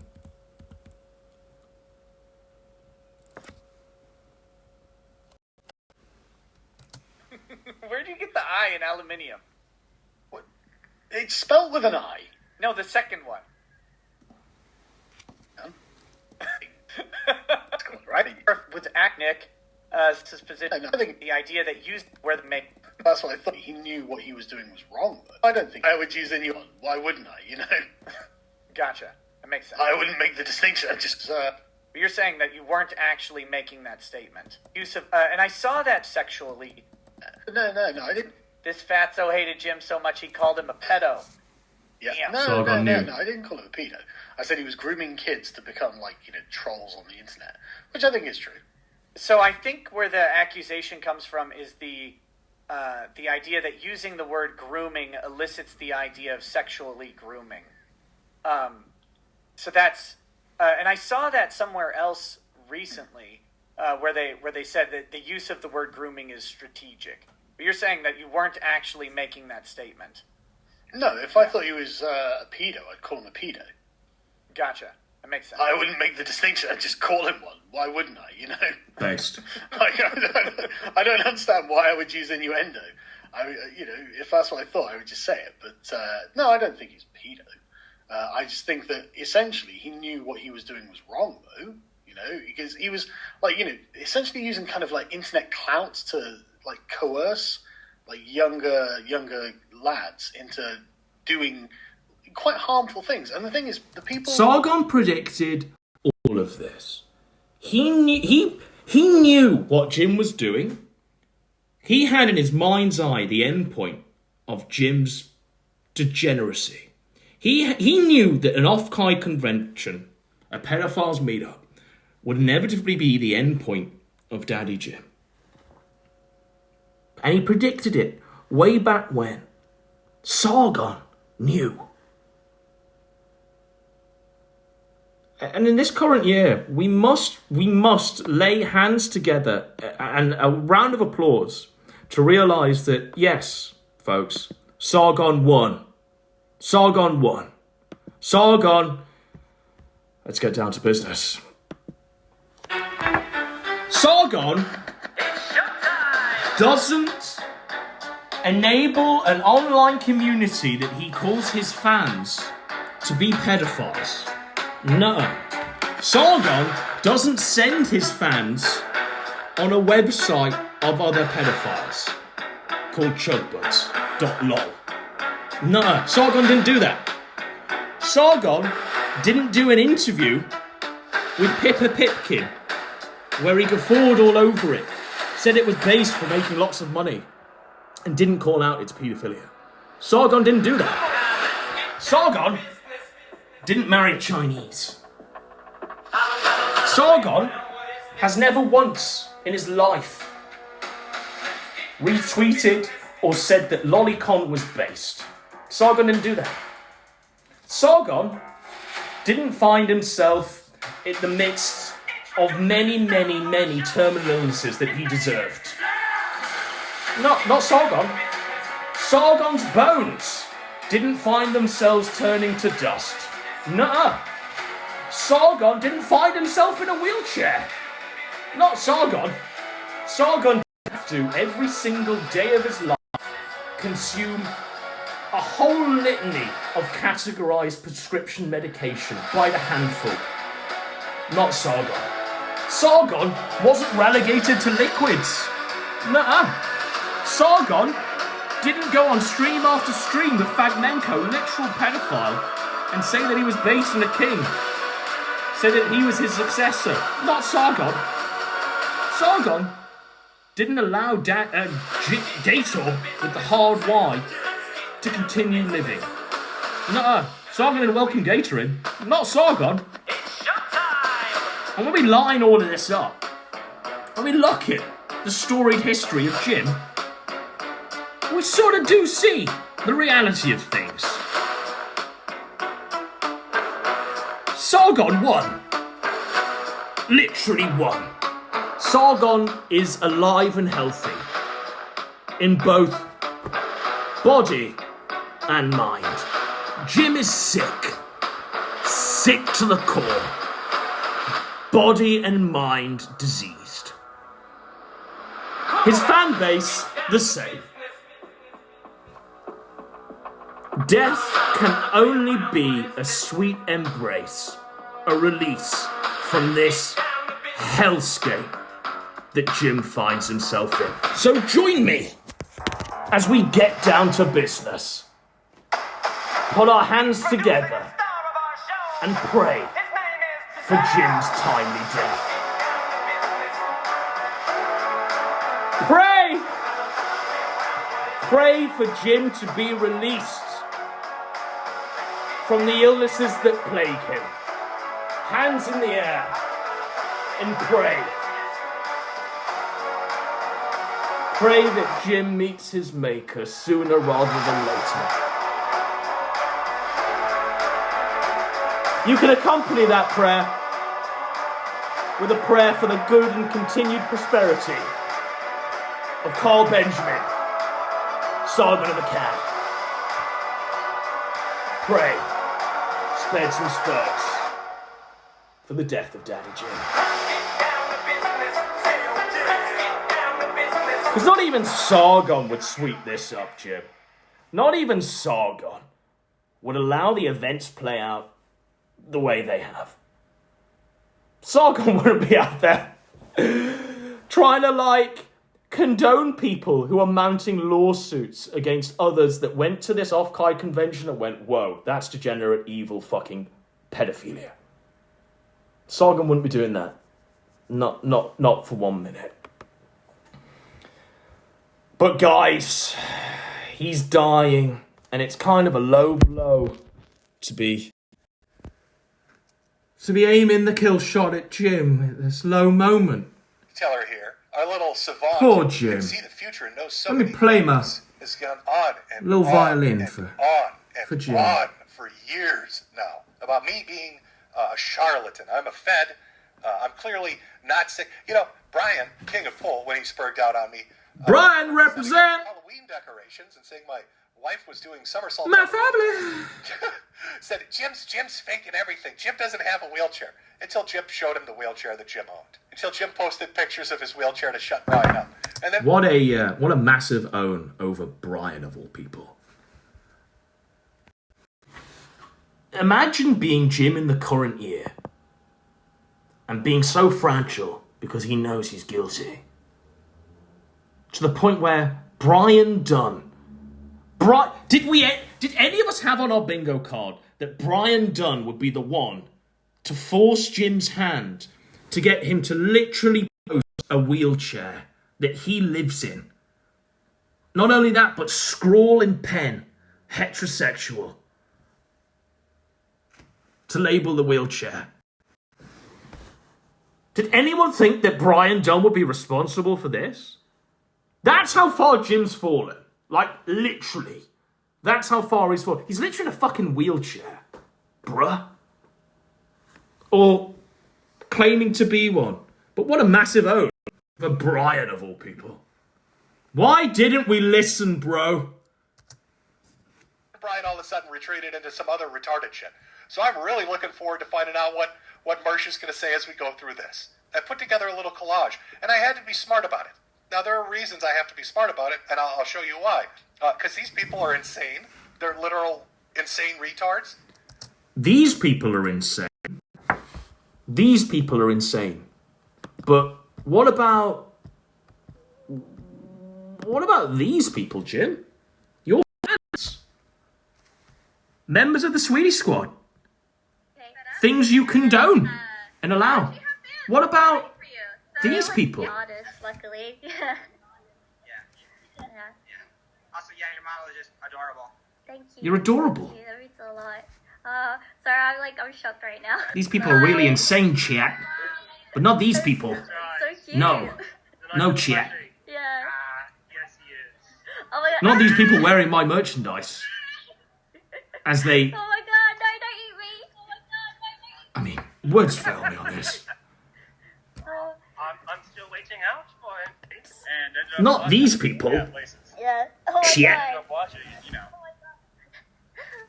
Where'd you get the I in aluminium? What? It's spelled with an I. No, the second one. Right? With Acnic, his position, I think the idea that used where the make. That's what I thought. He knew what he was doing was wrong. But I don't think I would use anyone. Why wouldn't I? You know. Gotcha. That makes sense. I wouldn't make the distinction. I just. But you're saying that you weren't actually making that statement. Use of, and I saw that sexually. No, I didn't. This fatso hated Jim so much he called him a pedo. Yeah. Damn. No, I didn't call him a pedo. I said he was grooming kids to become trolls on the internet, which I think is true. So I think where the accusation comes from is the idea that using the word grooming elicits the idea of sexually grooming. So that's, and I saw that somewhere else recently, where they said that the use of the word grooming is strategic. But you're saying that you weren't actually making that statement. No, if I thought he was a pedo, I'd call him a pedo. Gotcha. That makes sense. I wouldn't make the distinction. I'd just call him one. Why wouldn't I? Based. I don't understand why I would use innuendo. If that's what I thought, I would just say it. But no, I don't think he's a pedo. I just think that essentially he knew what he was doing was wrong, though. Because he was essentially using kind of internet clout to coerce younger lads into doing quite harmful things. And the thing is, the people... Sargon predicted all of this. He knew what Jim was doing. He had in his mind's eye the end point of Jim's degeneracy. He knew that an off-Kai convention, a pedophiles meetup, would inevitably be the end point of Daddy Jim. And he predicted it way back when. Sargon knew. And in this current year, we must lay hands together and a round of applause to realise that, yes, folks, Sargon won. Sargon won. Sargon, let's get down to business. Sargon doesn't enable an online community that he calls his fans to be pedophiles. No. Sargon doesn't send his fans on a website of other pedophiles called chugbuds.lol. No, Sargon didn't do that. Sargon didn't do an interview with Pippa Pipkin where he guffawed all over it, said it was based for making lots of money, and didn't call out its paedophilia. Sargon didn't do that. Sargon didn't marry Chinese. Sargon has never once in his life retweeted or said that Lolicon was based. Sargon didn't do that. Sargon didn't find himself in the midst of many, many, many terminal illnesses that he deserved. Not Sargon. Sargon's bones didn't find themselves turning to dust. Nuh-uh. Sargon didn't find himself in a wheelchair. Not Sargon. Sargon have to, every single day of his life, consume a whole litany of categorized prescription medication by the handful. Not Sargon. Sargon wasn't relegated to liquids. Nuh-uh. Sargon didn't go on stream after stream with Fragmenko, literal pedophile, and say that he was based on a king. Say that he was his successor. Not Sargon. Sargon didn't allow Gator with the hard Y to continue living. Nuh-uh. Sargon didn't welcome Gator in. Not Sargon. And when we line all of this up, when we look at the storied history of Jim, we sort of do see the reality of things. Sargon won. Literally won. Sargon is alive and healthy in both body and mind. Jim is sick. Sick to the core. Body and mind diseased. His fan base, the same. Death can only be a sweet embrace, a release from this hellscape that Jim finds himself in. So join me as we get down to business. Put our hands together and pray for Jim's timely death. Pray! Pray for Jim to be released from the illnesses that plague him. Hands in the air and pray. Pray that Jim meets his maker sooner rather than later. You can accompany that prayer with a prayer for the good and continued prosperity of Carl Benjamin, Sargon of the Cat. Pray, spared some spurs for the death of Daddy Jim. Because not even Sargon would sweep this up, Jim. Not even Sargon would allow the events play out the way they have. Sargon wouldn't be out there trying to, condone people who are mounting lawsuits against others that went to this off-Kai convention and went, whoa, that's degenerate, evil fucking pedophilia. Sargon wouldn't be doing that. Not for 1 minute. But guys, he's dying, and it's kind of a low blow to be aiming the kill shot at Jim at this low moment. Teller here, our little savant. Poor Jim. Can see the future and knows so Let me many play my things. Has gone on and little on violin and for on and for Jim. on for years now about me being a charlatan. I'm a Fed. I'm clearly not sick. You know, Brian, King of Pool, when he spurred out on me. Brian represent Halloween decorations and saying my wife was doing somersaults. my family. Said Jim's faking everything. Jim doesn't have a wheelchair. Until Jim showed him the wheelchair that Jim owned. Until Jim posted pictures of his wheelchair to shut Brian up. And then What a massive own over Brian of all people. Imagine being Jim in the current year and being so fragile because he knows he's guilty. To the point where Brian Dunn... Did any of us have on our bingo card that Brian Dunn would be the one to force Jim's hand to get him to literally a wheelchair that he lives in. Not only that, but scrawl in pen, heterosexual, to label the wheelchair. Did anyone think that Brian Dunn would be responsible for this? That's how far Jim's fallen. Like, literally. That's how far he's fallen. He's literally in a fucking wheelchair. Bruh. Or claiming to be one. But what a massive oath for Brian, of all people. Why didn't we listen, bro? Brian all of a sudden retreated into some other retarded shit. So I'm really looking forward to finding out what Mersh is going to say as we go through this. I put together a little collage, and I had to be smart about it. Now, there are reasons I have to be smart about it, and I'll show you why. Because these people are insane. They're literal insane retards. These people are insane. These people are insane. But what about these people, Jim? Your fans. Members of the Sweetie Squad. Things you condone and allow. What about these people? Artists, luckily. Yeah. Also, yeah, your model is just adorable. Thank you. You're adorable. Thank you. That means a lot. Sorry, I'm shocked right now. These people are really insane, chat. But not these people. So cute. No. No, chat. Yeah. Yes, he is. Oh my god. Not these people wearing my merchandise. As they... Oh my god, no, don't eat me. Oh my god, I mean, words fail me on this. I'm still waiting out for it. And Not these people. Yeah. Oh my Shit. god. Watch it, you know.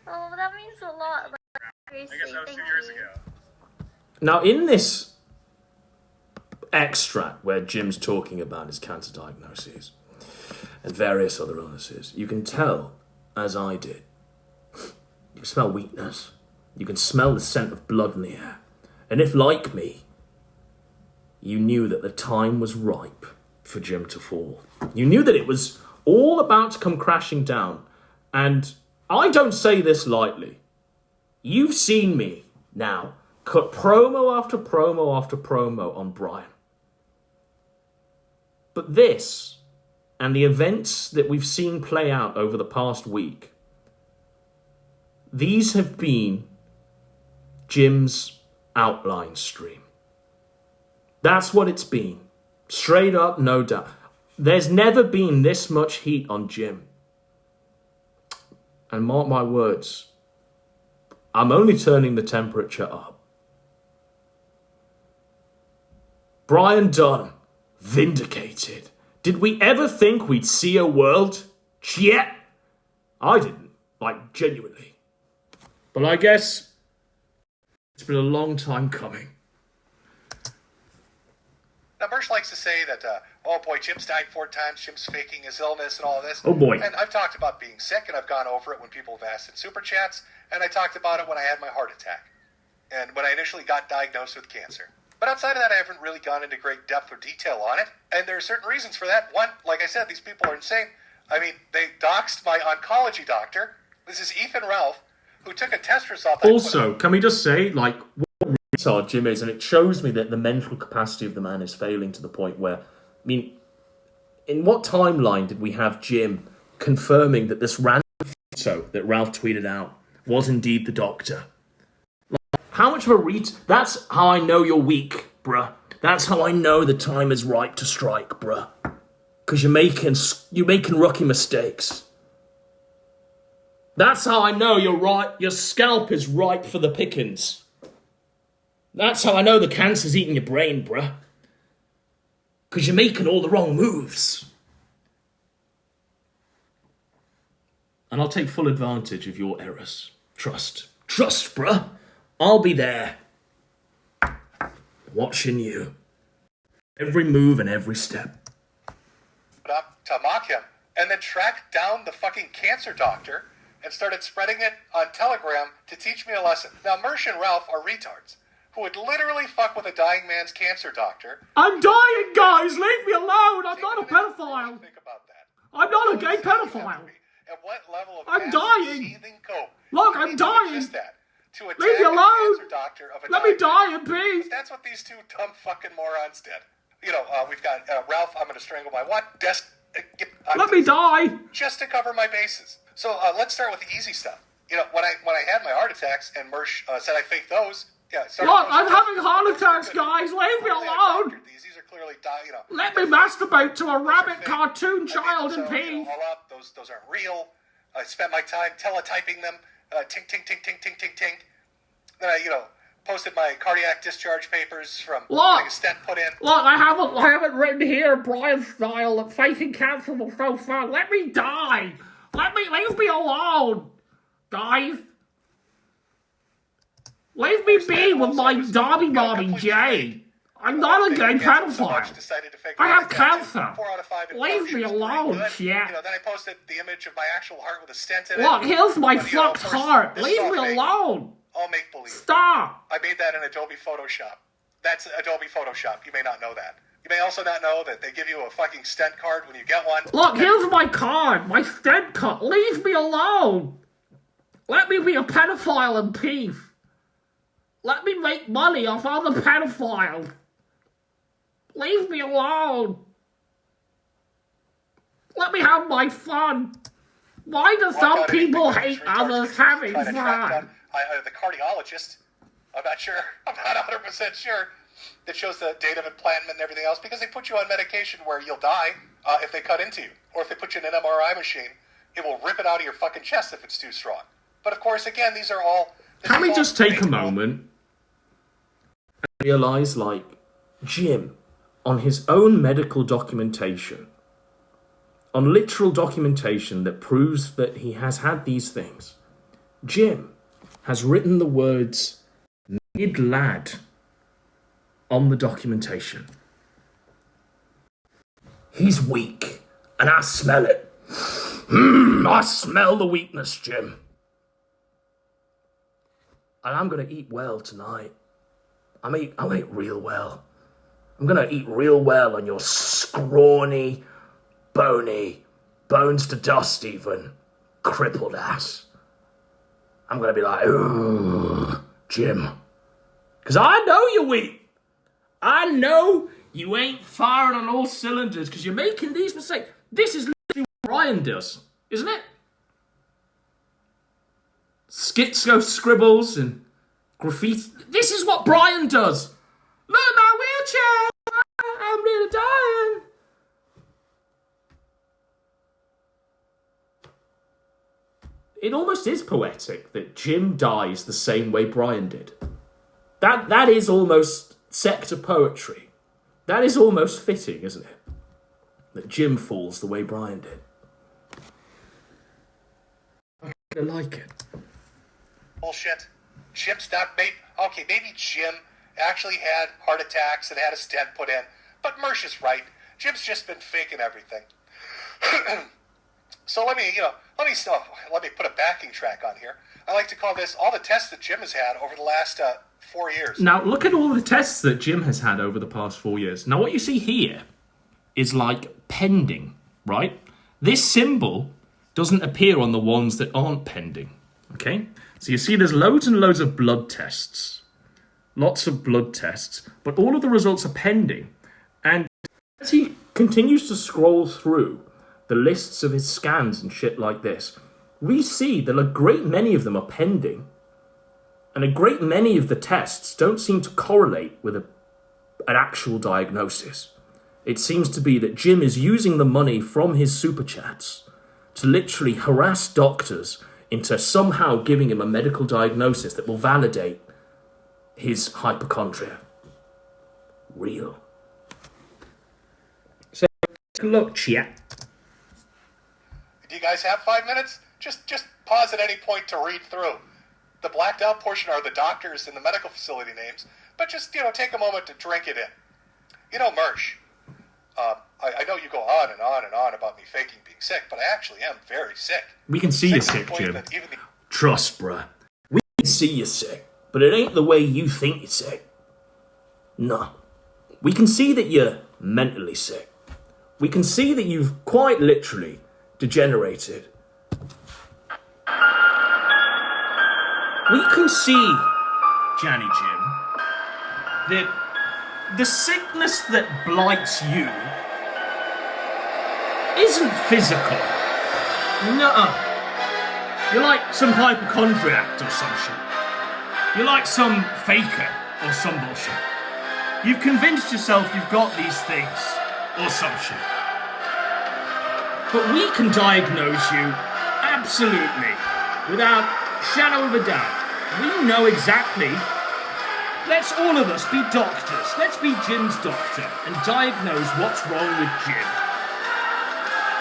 Oh, that means a lot. Like, I guess seriously, that was 2 thank years you. ago. Now, in this extract where Jim's talking about his cancer diagnoses and various other illnesses, you can tell, as I did, you can smell weakness. You can smell the scent of blood in the air. And if, like me, you knew that the time was ripe for Jim to fall. You knew that it was all about to come crashing down. And I don't say this lightly. You've seen me now cut promo after promo after promo on Brian. But this, and the events that we've seen play out over the past week, these have been Jim's outline stream. That's what it's been. Straight up, no doubt. There's never been this much heat on Jim. And mark my words, I'm only turning the temperature up. Brian Dunn, vindicated. Did we ever think we'd see a world? Yet. I didn't. Like, genuinely. But I guess it's been a long time coming. Now, Mersh likes to say that, oh boy, Jim's died 4 times, Jim's faking his illness and all of this. Oh boy. And I've talked about being sick, and I've gone over it when people have asked in Super Chats, and I talked about it when I had my heart attack, and when I initially got diagnosed with cancer. But outside of that, I haven't really gone into great depth or detail on it, and there are certain reasons for that. One, like I said, these people are insane. I mean, they doxed my oncology doctor. This is Ethan Ralph, who took a test result. Also, can we just say, like, what a retard Jim is, and it shows me that the mental capacity of the man is failing to the point where, I mean, in what timeline did we have Jim confirming that this random photo that Ralph tweeted out was indeed the doctor? Like, how much of a that's how I know you're weak, bruh. That's how I know the time is ripe to strike, bruh. Because you're making rookie mistakes. That's how I know you're right. Your scalp is ripe for the pickings. That's how I know the cancer's eating your brain, bruh. Because you're making all the wrong moves. And I'll take full advantage of your errors. Trust, bruh. I'll be there. Watching you. Every move and every step. Up to mock him, and then tracked down the fucking cancer doctor and started spreading it on Telegram to teach me a lesson. Now, Mersh and Ralph are retards who would literally fuck with a dying man's cancer doctor. I'm dying, guys! Leave me alone! I'm not a pedophile! Think about that. I'm not a gay pedophile! At what level of I'm dying! seething cope Look, I'm dying! is that? To Leave me attack a alone! cancer doctor of a Let me dying die in peace! That's what these two dumb fucking morons did. we've got Ralph. I'm going to strangle my what? Let me die. Just to cover my bases. So let's start with the easy stuff. When I had my heart attacks and Mersh said I faked those. Yeah. Look, I'm having heart attacks, guys. Leave me alone. These are clearly Let me masturbate to a rabbit cartoon child in peace. All up. Those aren't real. I spent my time teletyping them. Tink, tink, tink, tink, tink, tink, tink. Then I, posted my cardiac discharge papers from getting a stent put in. Look, I haven't written here, Brian style, that facing cancer was so fun. Let me die. Leave me alone, guys. Leave me be with my Dobby Bobby J. I'm not a gay pedophile. I have cancer. Leave me alone, shit. Then I posted the image of my actual heart with a stent in it. Look, here's my fucked heart. Leave me alone. All make-believe. Stop. I made that in Adobe Photoshop. That's Adobe Photoshop. You may not know that. You may also not know that they give you a fucking stent card when you get one. Look, here's my card. My stent card. Leave me alone. Let me be a pedophile in peace. Let me make money off other pedophiles. Leave me alone. Let me have my fun. Why do some people hate others having fun? The cardiologist, I'm not 100% sure, that shows the date of implantment and everything else, because they put you on medication where you'll die if they cut into you. Or if they put you in an MRI machine, it will rip it out of your fucking chest if it's too strong. But of course, again, these are all... Can we just take a moment and realise, Jim, on his own medical documentation, on literal documentation that proves that he has had these things, Jim has written the words mid-lad on the documentation. He's weak, and I smell it. I smell the weakness, Jim. And I'm going to eat well tonight. I'll eat real well. I'm going to eat real well on your scrawny, bony, bones to dust even, crippled ass. I'm going to be like, ooh, Jim. Because I know you're weak. I know you ain't firing on all cylinders because you're making these mistakes. This is literally what Brian does, isn't it? Schizo scribbles and graffiti. This is what Brian does. Look at my wheelchair. I'm really dying. It almost is poetic that Jim dies the same way Brian did. That is almost sector poetry. That is almost fitting, isn't it? That Jim falls the way Brian did. I like it. Bullshit. Jim's not made... Okay, maybe Jim actually had heart attacks and had a stent put in. But Mersh is right. Jim's just been faking everything. So let me put a backing track on here. I like to call this all the tests that Jim has had over the last 4 years. Now, look at all the tests that Jim has had over the past 4 years. Now, what you see here is pending, right? This symbol doesn't appear on the ones that aren't pending, okay? So you see there's loads and loads of blood tests. Lots of blood tests. But all of the results are pending. And as he continues to scroll through the lists of his scans and shit like this, we see that a great many of them are pending. And a great many of the tests don't seem to correlate with an actual diagnosis. It seems to be that Jim is using the money from his super chats to literally harass doctors into somehow giving him a medical diagnosis that will validate his hypochondria. Real. So, take a look, chat. Do you guys have 5 minutes? Just pause at any point to read through. The blacked out portion are the doctors and the medical facility names, but just, take a moment to drink it in. Mersh, I know you go on and on and on about me faking being sick, but I actually am very sick. We can see you're sick, Jim. Trust, bruh. We can see you're sick, but it ain't the way you think you're sick. No. We can see that you're mentally sick. We can see that you've quite literally degenerated. We can see, Janny Jim, that the sickness that blights you isn't physical. Nuh-uh. You're like some hypochondriac or some shit. You're like some faker or some bullshit. You've convinced yourself you've got these things or some shit. But we can diagnose you absolutely, without shadow of a doubt. We know exactly. Let's all of us be doctors. Let's be Jim's doctor and diagnose what's wrong with Jim.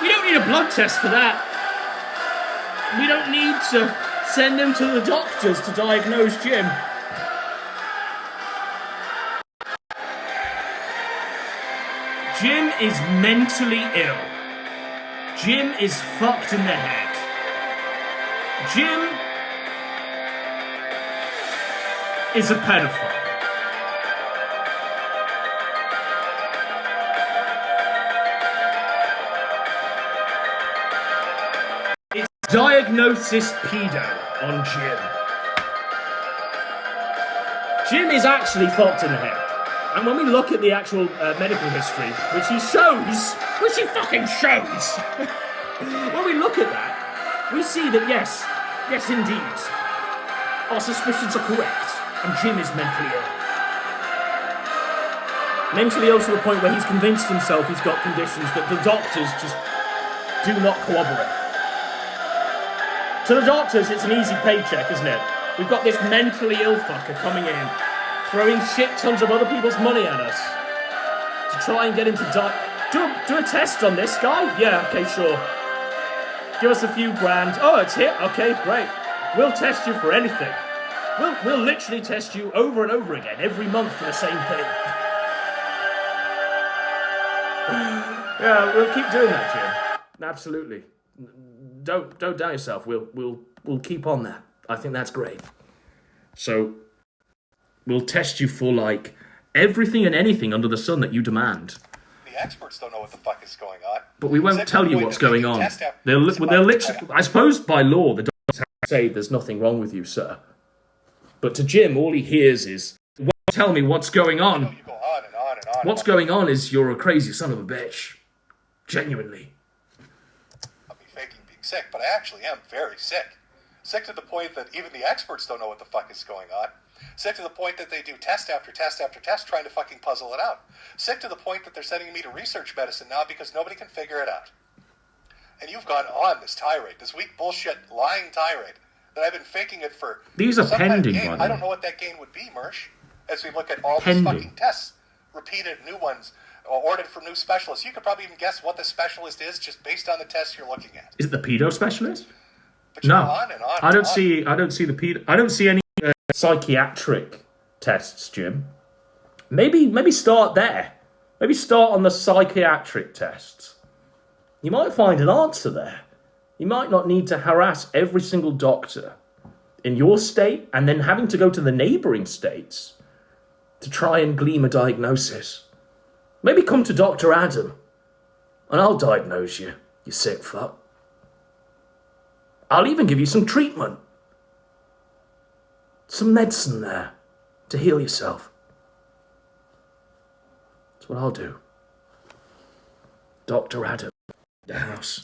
We don't need a blood test for that. We don't need to send him to the doctors to diagnose Jim. Jim is mentally ill. Jim is fucked in the head. Jim is a pedophile. It's diagnosis pedo on Jim. Jim is actually fucked in the head. And when we look at the actual medical history, which he fucking shows, when we look at that, we see that yes indeed, our suspicions are correct, and Jim is mentally ill. Mentally ill to the point where he's convinced himself he's got conditions that the doctors just do not corroborate. To the doctors, it's an easy paycheck, isn't it? We've got this mentally ill fucker coming in, throwing shit tons of other people's money at us to try and get him to die. Do a test on this guy? Yeah, okay, sure. Give us a few grand. Oh, it's hit? Okay, great. We'll test you for anything. We'll literally test you over and over again, every month for the same thing. Yeah, we'll keep doing that, Jim. Absolutely. Don't doubt yourself. We'll keep on that. I think that's great. So we'll test you for like everything and anything under the sun that you demand. The experts don't know what the fuck is going on. But we won't tell you what's going on. They'll literally, I suppose by law, the doctors have to say there's nothing wrong with you, sir. But to Jim, all he hears is, well, tell me what's going on. You go on and on and on. What's going on is you're a crazy son of a bitch. Genuinely. I'll be faking being sick, but I actually am very sick. Sick to the point that even the experts don't know what the fuck is going on. Sick to the point that they do test after test after test trying to fucking puzzle it out. Sick to the point that they're sending me to research medicine now because nobody can figure it out. And you've gone on this tirade, this weak bullshit lying tirade, that I've been faking it for. These are some pending, kind of by the gain. I way. don't know what that gain would be, Mersh, as we look at all Pending. these fucking tests. Repeated new ones, ordered from new specialists. You could probably even guess what the specialist is just based on the test you're looking at. Is it the pedo specialist? But you No, go on and on I and don't on. see the pedo. I don't see any psychiatric tests, Jim. Maybe start there. Maybe start on the psychiatric tests. You might find an answer there. You might not need to harass every single doctor in your state and then having to go to the neighbouring states to try and glean a diagnosis. Maybe come to Dr. Adam and I'll diagnose you, you sick fuck. I'll even give you some treatment. Some medicine there to heal yourself. That's what I'll do. Dr. Adam, the house.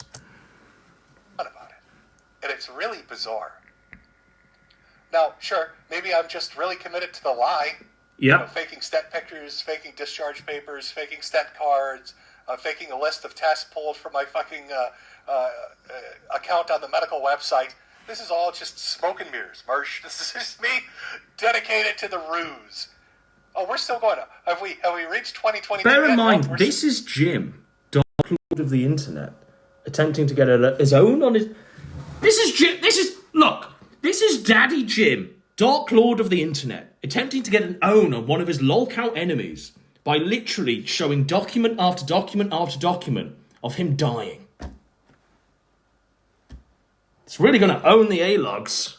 About it. And it's really bizarre. Now, sure, maybe I'm just really committed to the lie. Yep. You know, faking stent pictures, faking discharge papers, faking stent cards, faking a list of tests pulled from my fucking account on the medical website. This is all just smoke and mirrors, Marsh. This is just me dedicated to the ruse. Oh, we're still going. Have we reached 2022? Bear in yet? mind, No, we're this is Jim, Dark Lord of the Internet, attempting to get his own on his... This is Jim, look, this is Daddy Jim, Dark Lord of the Internet, attempting to get an own on one of his lolcout enemies by literally showing document after document after document of him dying. It's really going to own the A-logs.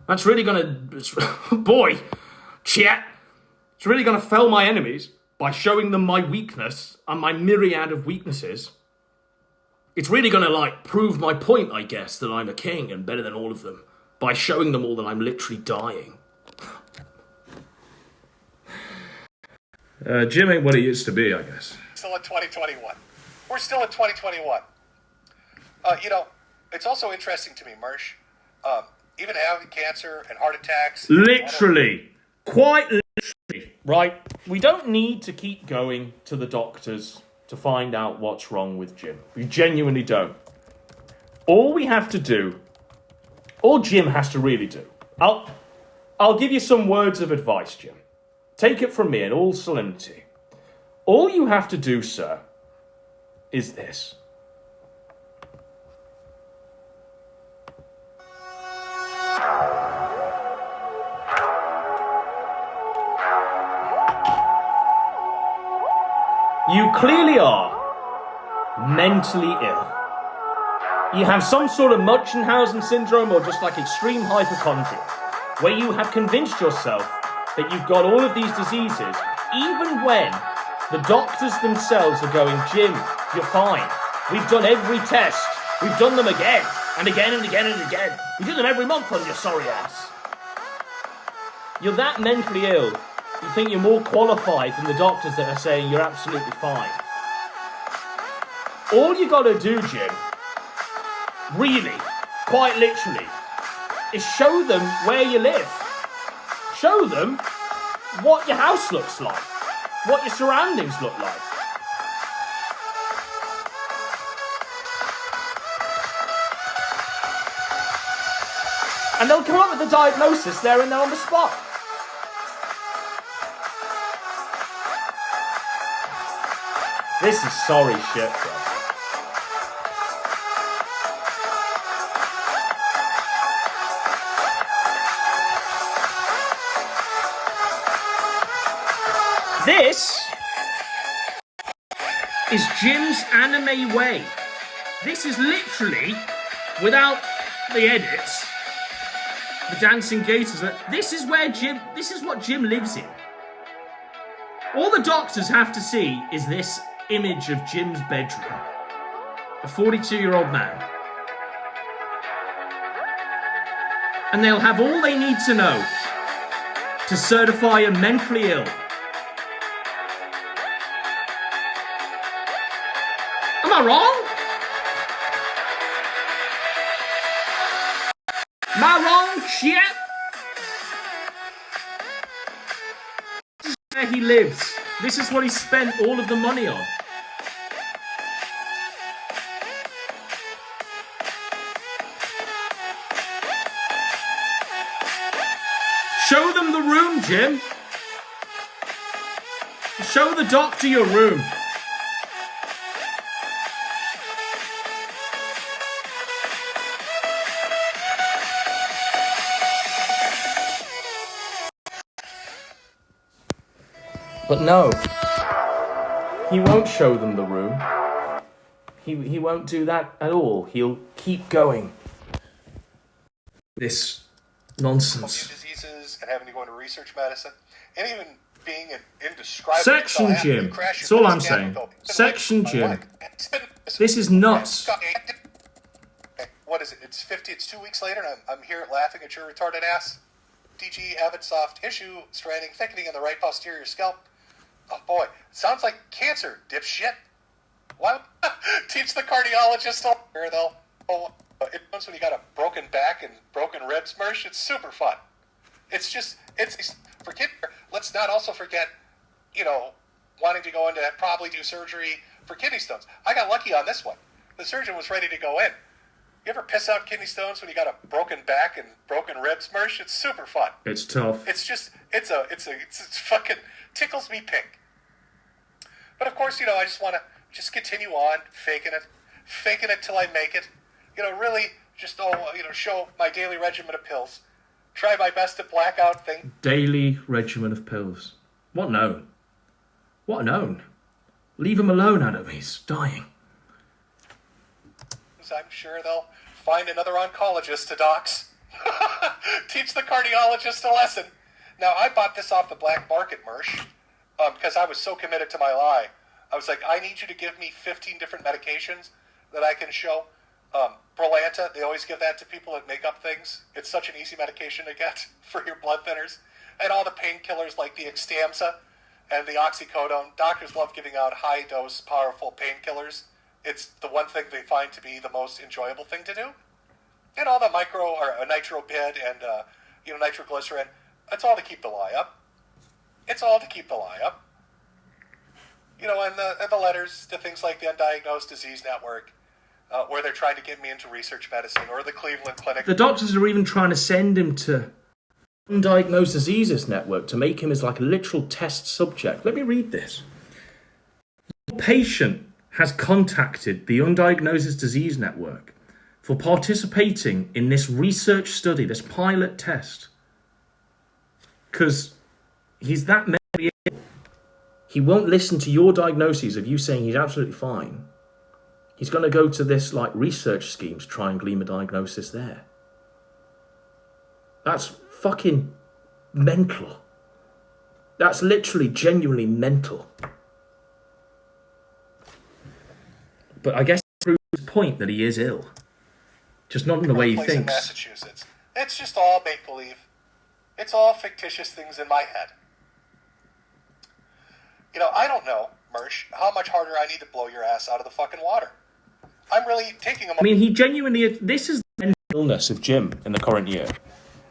That's really going to... Boy, chat. It's really going to fell my enemies by showing them my weakness and my myriad of weaknesses. It's really going to, prove my point, I guess, that I'm a king and better than all of them by showing them all that I'm literally dying. Jim ain't what he used to be, I guess. Still in 2021. We're still in 2021. It's also interesting to me, Mersh. Even having cancer and heart attacks. Literally. Quite literally. Right? We don't need to keep going to the doctors to find out what's wrong with Jim. We genuinely don't. All we have to do, all Jim has to really do, I'll give you some words of advice, Jim. Take it from me in all solemnity. All you have to do, sir, is this. You clearly are mentally ill. You have some sort of Munchausen syndrome or just like extreme hypochondria, where you have convinced yourself that you've got all of these diseases, even when the doctors themselves are going, Jim, you're fine. We've done every test. We've done them again, and again, and again, and again. We do them every month on your sorry ass. You're that mentally ill, you think you're more qualified than the doctors that are saying you're absolutely fine. All you gotta do, Jim, really, quite literally, is show them where you live. Show them what your house looks like, what your surroundings look like. And they'll come up with a diagnosis there and there on the spot. This is sorry shit, bro. This is Jim's anime way. This is literally, without the edits, the dancing gators. This is where Jim. This is what Jim lives in. All the doctors have to see is this image of Jim's bedroom. A 42-year-old man. And they'll have all they need to know to certify him mentally ill. Am I wrong? Am I wrong, shit? This is where he lives. This is what he spent all of the money on. Show them the room, Jim. Show the doctor your room. But no, he won't show them the room. He won't do that at all. He'll keep going. This nonsense. Diseases and having to go into research medicine, and even being an indescribable. Section Jim. That's all I'm saying. Section Jim. This is nuts. What is it? It's 50. It's 2 weeks later, and I'm here laughing at your retarded ass. DG, avid soft tissue, stranding, thickening in the right posterior scalp. Oh boy, sounds like cancer, dipshit. Why teach the cardiologist here though? Oh, it comes when you got a broken back and broken ribs, Mersh. It's super fun. It's for kid. Let's not also forget, wanting to go into probably do surgery for kidney stones. I got lucky on this one. The surgeon was ready to go in. You ever piss out kidney stones when you got a broken back and broken ribs, Mersh? It's super fun. It's tough. It's fucking tickles me pink. But of course, I just want to continue on faking it till I make it. Really just show my daily regimen of pills. Try my best to black out things. Daily regimen of pills. What known? What known? Leave him alone, Adam. He's dying. I'm sure they'll find another oncologist to dox. Teach the cardiologist a lesson. Now, I bought this off the black market, Mersh, because I was so committed to my lie. I was like, I need you to give me 15 different medications that I can show. Brolanta, they always give that to people that make up things. It's such an easy medication to get for your blood thinners. And all the painkillers like the Xtamsa, and the oxycodone. Doctors love giving out high-dose, powerful painkillers. It's the one thing they find to be the most enjoyable thing to do. You know, the nitropid and nitroglycerin. It's all to keep the lie up. It's all to keep the lie up. You know, and the letters to things like the Undiagnosed Disease Network, where they're trying to get me into research medicine, or the Cleveland Clinic. The doctors are even trying to send him to Undiagnosed Diseases Network to make him as like a literal test subject. Let me read this. The patient has contacted the Undiagnosed Disease Network for participating in this research study, this pilot test. Because he's that mentally ill. He won't listen to your diagnoses of you saying he's absolutely fine. He's going to go to this like research scheme to try and glean a diagnosis there. That's fucking mental. That's literally genuinely mental. But I guess it proves his point that he is ill. Just not in the way he place in thinks. Massachusetts. It's just all make-believe. It's all fictitious things in my head. You know, I don't know, Mersh, how much harder I need to blow your ass out of the fucking water. I'm really taking a... I mean, he genuinely... This is the mental illness of Jim in the current year.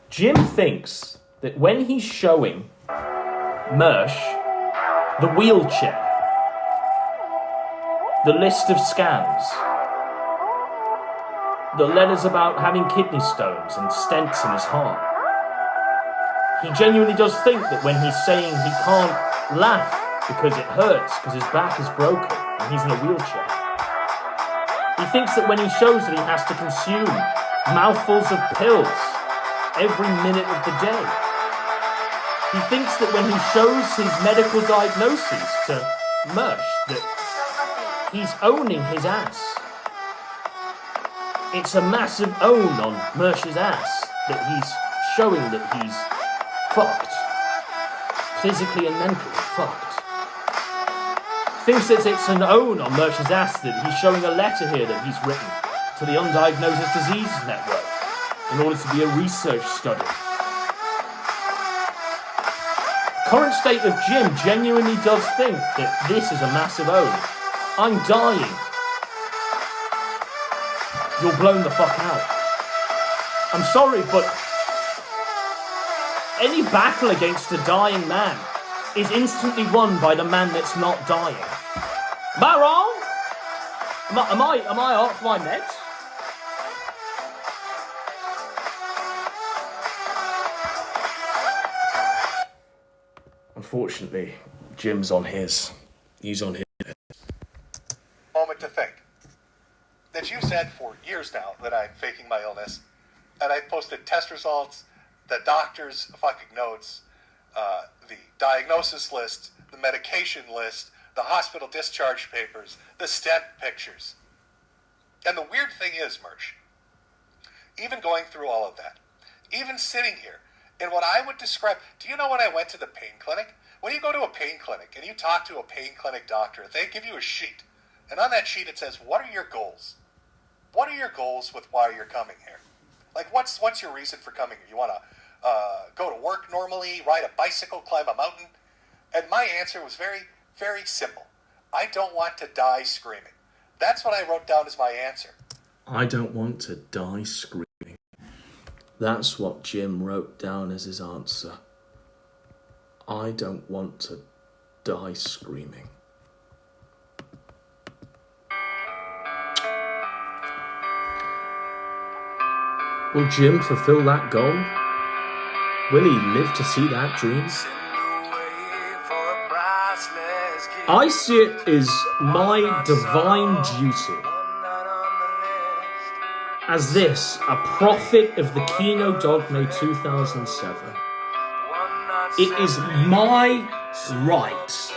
Jim thinks that when he's showing Mersh the wheelchair, the list of scans, the letters about having kidney stones and stents in his heart, he genuinely does think that when he's saying he can't laugh because it hurts, because his back is broken and he's in a wheelchair, he thinks that when he shows that he has to consume mouthfuls of pills every minute of the day, he thinks that when he shows his medical diagnoses to Mersh that he's owning his ass. It's a massive own on Mersh's ass that he's showing that he's fucked. Physically and mentally fucked. Thinks that it's an own on Mersh's ass that he's showing a letter here that he's written to the Undiagnosed Diseases Network in order to be a research study. Current state of Jim genuinely does think that this is a massive own. I'm dying. You're blown the fuck out. I'm sorry, but any battle against a dying man is instantly won by the man that's not dying. Am I wrong? Am I off my meds? Unfortunately, Jim's on his. He's on his. Moment to think that you said for years now that I'm faking my illness, and I posted test results, the doctor's fucking notes, the diagnosis list, the medication list, the hospital discharge papers, the stent pictures. And the weird thing is, Mersh, even going through all of that, even sitting here in what I would describe, do you know when I went to the pain clinic? When you go to a pain clinic and you talk to a pain clinic doctor, they give you a sheet. And on that sheet it says, what are your goals? What are your goals with why you're coming here? Like, what's your reason for coming here? You want to go to work normally, ride a bicycle, climb a mountain? And my answer was very, very simple. I don't want to die screaming. That's what I wrote down as my answer. I don't want to die screaming. That's what Jim wrote down as his answer. I don't want to die screaming. Will Jim fulfill that goal? Will he live to see that dream? I see it as my divine duty, as this, a prophet of the Kino Dogme 2007. It is my right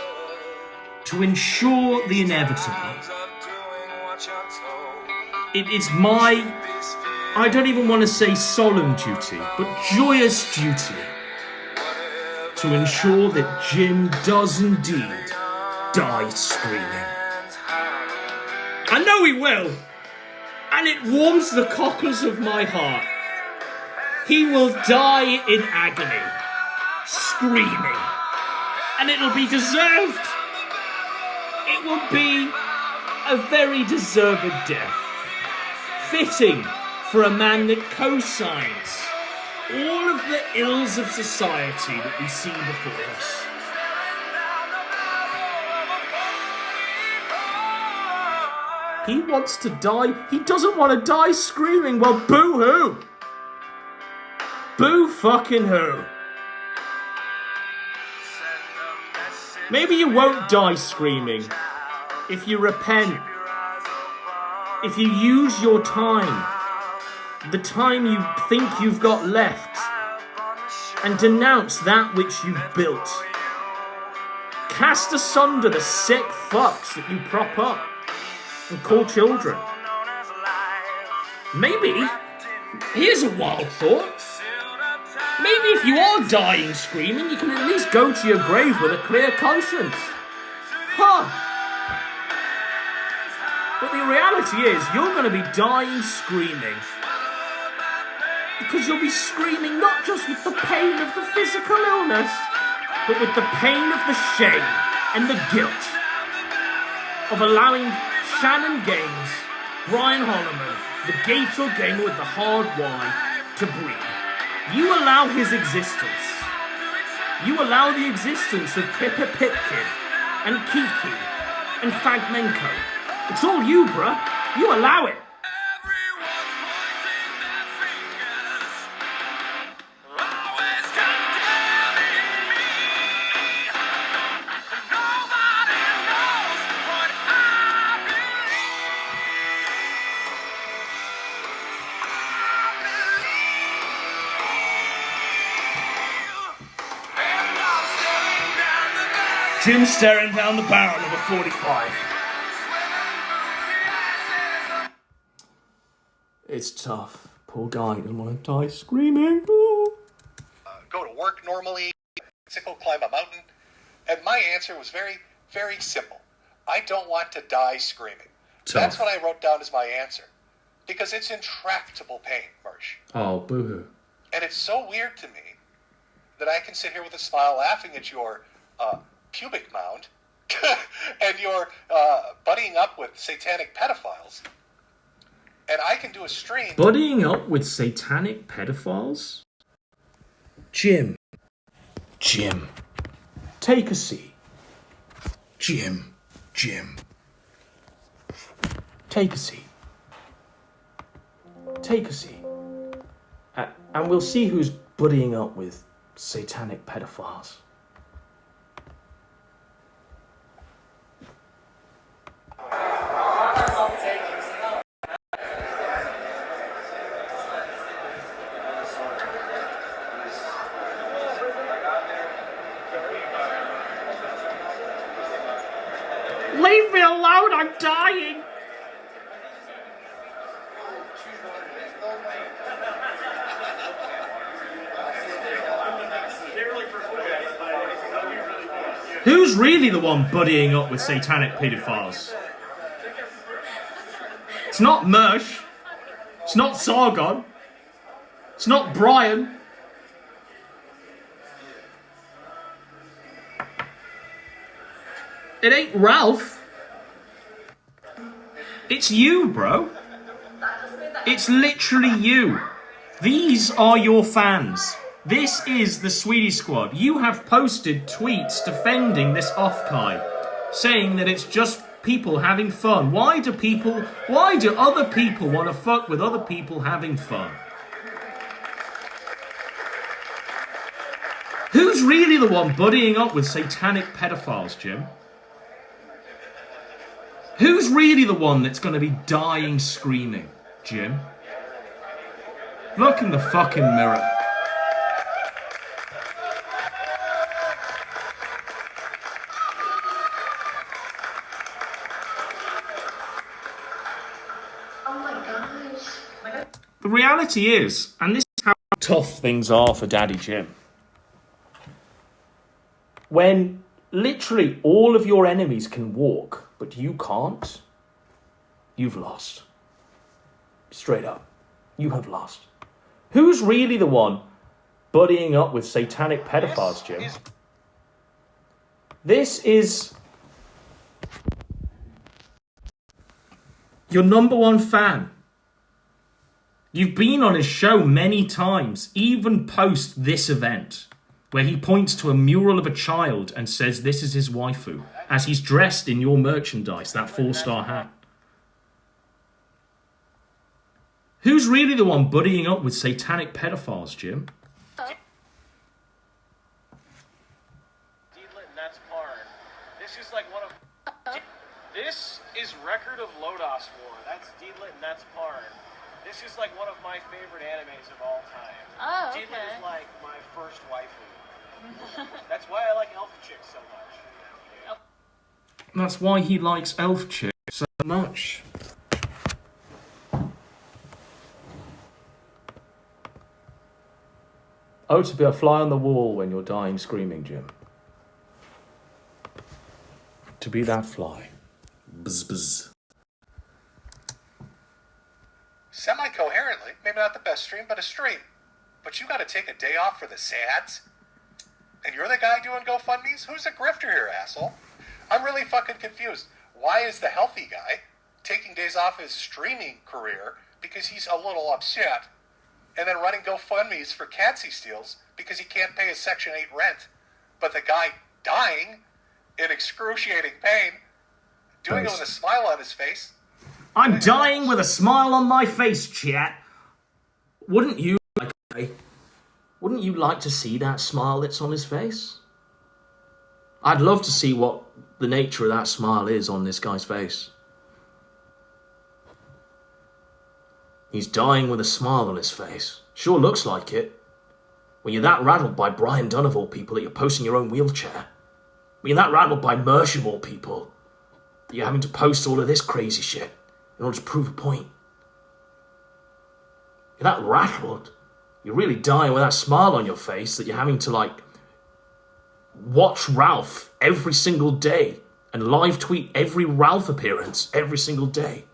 to ensure the inevitable. It is my, I don't even want to say solemn duty, but joyous duty to ensure that Jim does indeed die screaming. I know he will, and it warms the cockles of my heart. He will die in agony, screaming, And it'll be deserved. It will be a very deserved death. Fitting for a man that co-signs all of the ills of society that we see before us. He wants to die. He doesn't want to die screaming. Well, boo-hoo. Boo fucking who. Maybe you won't die screaming if you repent. If you use your time, the time you think you've got left, and denounce that which you built. Cast asunder the sick fucks that you prop up and call children. Maybe, here's a wild thought, maybe if you are dying screaming, you can at least go to your grave with a clear conscience. Huh. But the reality is, you're going to be dying screaming. Because you'll be screaming not just with the pain of the physical illness, but with the pain of the shame and the guilt of allowing Shannon Gaines, Brian Holloman, the Gator gamer with the hard Y, to breathe. You allow his existence. You allow the existence of Pippa Pipkin and Kiki and Fragmenko. It's all you, bruh. You allow it. Jim's staring down the barrel of a 45. It's tough. Poor guy doesn't want to die screaming. Go to work normally, climb a mountain. And my answer was very, very simple. I don't want to die screaming. Tough. That's what I wrote down as my answer. Because it's intractable pain, Mersh. Oh, boo-hoo. And it's so weird to me that I can sit here with a smile laughing at your pubic mound and your buddying up with satanic pedophiles. And I can do a stream. Buddying up with satanic pedophiles? Jim. Take a seat. Jim. Take a seat. And we'll see who's buddying up with satanic pedophiles. Leave me alone, I'm dying! Who's really the one buddying up with satanic pedophiles? It's not Mersh. It's not Sargon. It's not Brian. It ain't Ralph. It's you, bro. It's literally you. These are your fans. This is the Sweetie Squad. You have posted tweets defending this off-kai, saying that it's just people having fun. Why do other people want to fuck with other people having fun? Who's really the one buddying up with satanic pedophiles, Jim? Who's really the one that's going to be dying screaming, Jim? Look in the fucking mirror. The reality is, and this is how tough things are for Daddy Jim, when literally all of your enemies can walk, but you can't, you've lost. Straight up. You have lost. Who's really the one buddying up with satanic pedophiles, Jim? This is your number one fan. You've been on his show many times, even post this event, where he points to a mural of a child and says this is his waifu, as he's dressed in your merchandise, that 4-star hat. Who's really the one buddying up with satanic pedophiles, Jim? This is Record of Lodos War. That's Deedlit and that's Parn. This is like one of my favorite animes of all time. Oh, okay. Deedlit is like my first waifu. That's why I like elf chicks so much. That's why he likes elf chicks so much. Oh, to be a fly on the wall when you're dying screaming, Jim. To be that fly. Bzz, bzz. Semi-coherently, maybe not the best stream, but a stream. But you gotta take a day off for the sads? And you're the guy doing GoFundMes? Who's a grifter here, asshole? I'm really fucking confused. Why is the healthy guy taking days off his streaming career because he's a little upset, and then running GoFundMes for cats he steals because he can't pay his Section 8 rent? But the guy dying in excruciating pain, doing it with a smile on his face. I'm dying with a smile on my face, chat. Wouldn't you like to see that smile that's on his face? I'd love to see what the nature of that smile is on this guy's face. He's dying with a smile on his face. Sure looks like it. When you're that rattled by Brian Dunn of all people that you're posting your own wheelchair. When you're that rattled by Mersh of all people that you're having to post all of this crazy shit in order to prove a point. You're that rattled. You're really dying with that smile on your face that you're having to, watch Ralph every single day and live tweet every Ralph appearance every single day.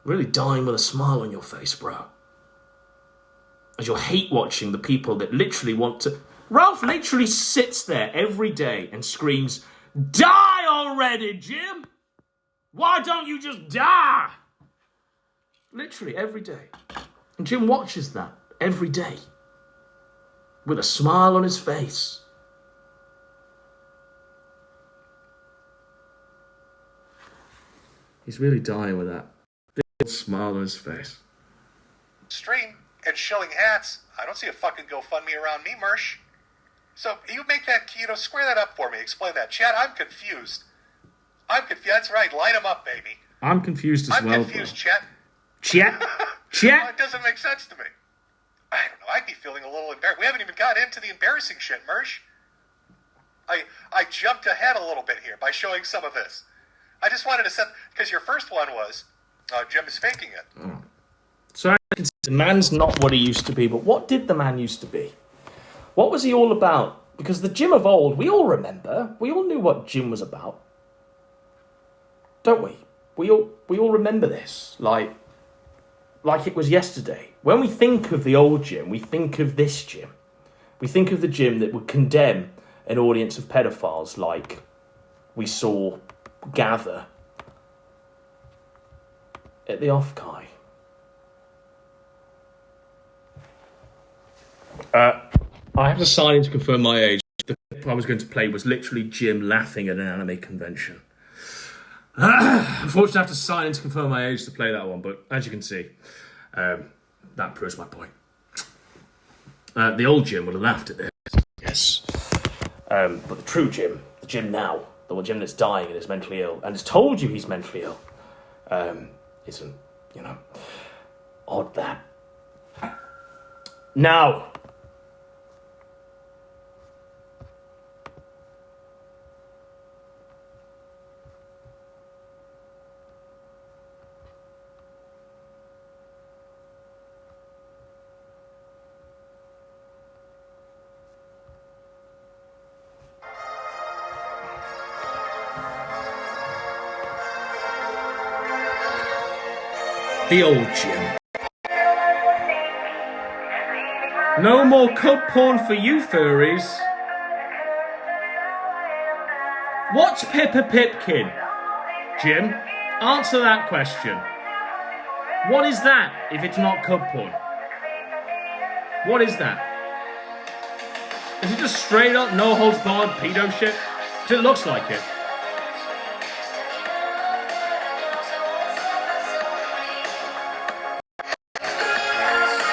Really dying with a smile on your face, bro. As you're hate watching the people that literally want to... Ralph literally sits there every day and screams, "Die already, Jim! Why don't you just die?" Literally every day. And Jim watches that every day. With a smile on his face. He's really dying with that big smile on his face. Stream and shilling hats. I don't see a fucking GoFundMe around me, Mersh. So you make that, square that up for me. Explain that. Chad, I'm confused. That's right. Line them up, baby. I'm confused as well. I'm confused, Chet. Chet? Well, it doesn't make sense to me. I don't know. I'd be feeling a little embarrassed. We haven't even got into the embarrassing shit, Mersh. I jumped ahead a little bit here by showing some of this. I just wanted to set... Because your first one was, Jim is faking it. Oh. So the man's not what he used to be, but what did the man used to be? What was he all about? Because the Jim of old, we all remember. We all knew what Jim was about. Don't we? We all remember this. Like it was yesterday. When we think of the old Jim, we think of this Jim. We think of the Jim that would condemn an audience of pedophiles like we saw gather at the Off-Kai. I have to sign in to confirm my age. The clip I was going to play was literally Jim laughing at an anime convention. Unfortunately, I have to sign in to confirm my age to play that one, but as you can see, that proves my point. The old Jim would have laughed at this, yes. But the true Jim, the Jim now, the one Jim that's dying and is mentally ill, and has told you he's mentally ill, isn't, odd that. Now, the old Jim. No more cub porn for you, furries. What's Pippa Pipkin? Jim, answer that question. What is that if it's not cub porn? What is that? Is it just straight up, no holds barred pedo shit? 'Cause it looks like it.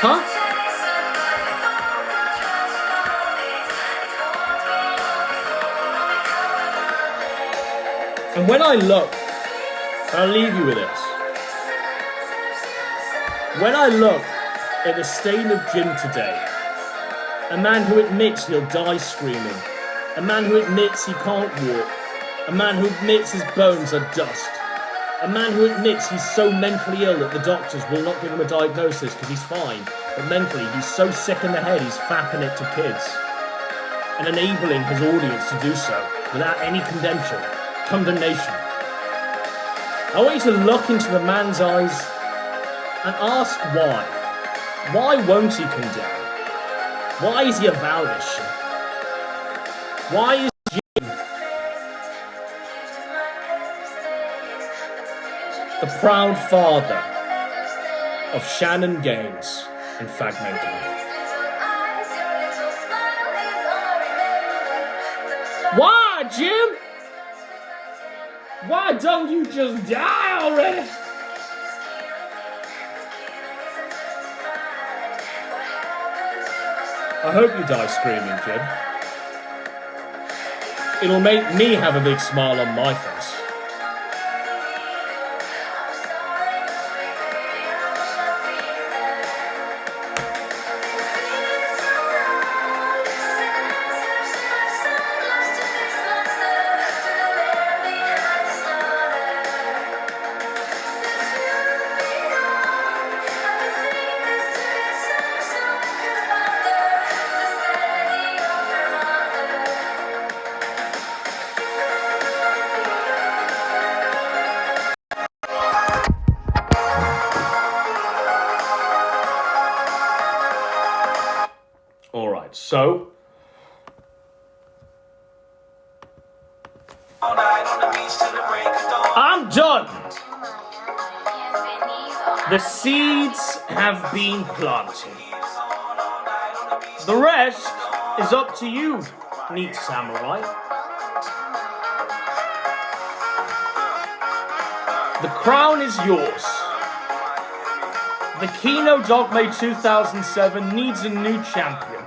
Huh? And when I look, I'll leave you with this. When I look at the state of Jim today, a man who admits he'll die screaming, a man who admits he can't walk, a man who admits his bones are dust, a man who admits he's so mentally ill that the doctors will not give him a diagnosis because he's fine, but mentally he's so sick in the head he's fapping it to kids and enabling his audience to do so without any condemnation. I want you to look into the man's eyes and ask why. Why won't he condemn? Why is he avow this shit? Why is Jim the proud father of Shannon Gaines and Fragmental? Why, Jim? Why don't you just die already? I hope you die screaming, Jim. It'll make me have a big smile on my face. Alright, so I'm done. The seeds have been planted. The rest is up to you, neat samurai. The crown is yours. The Kino Dogma 2007 needs a new champion.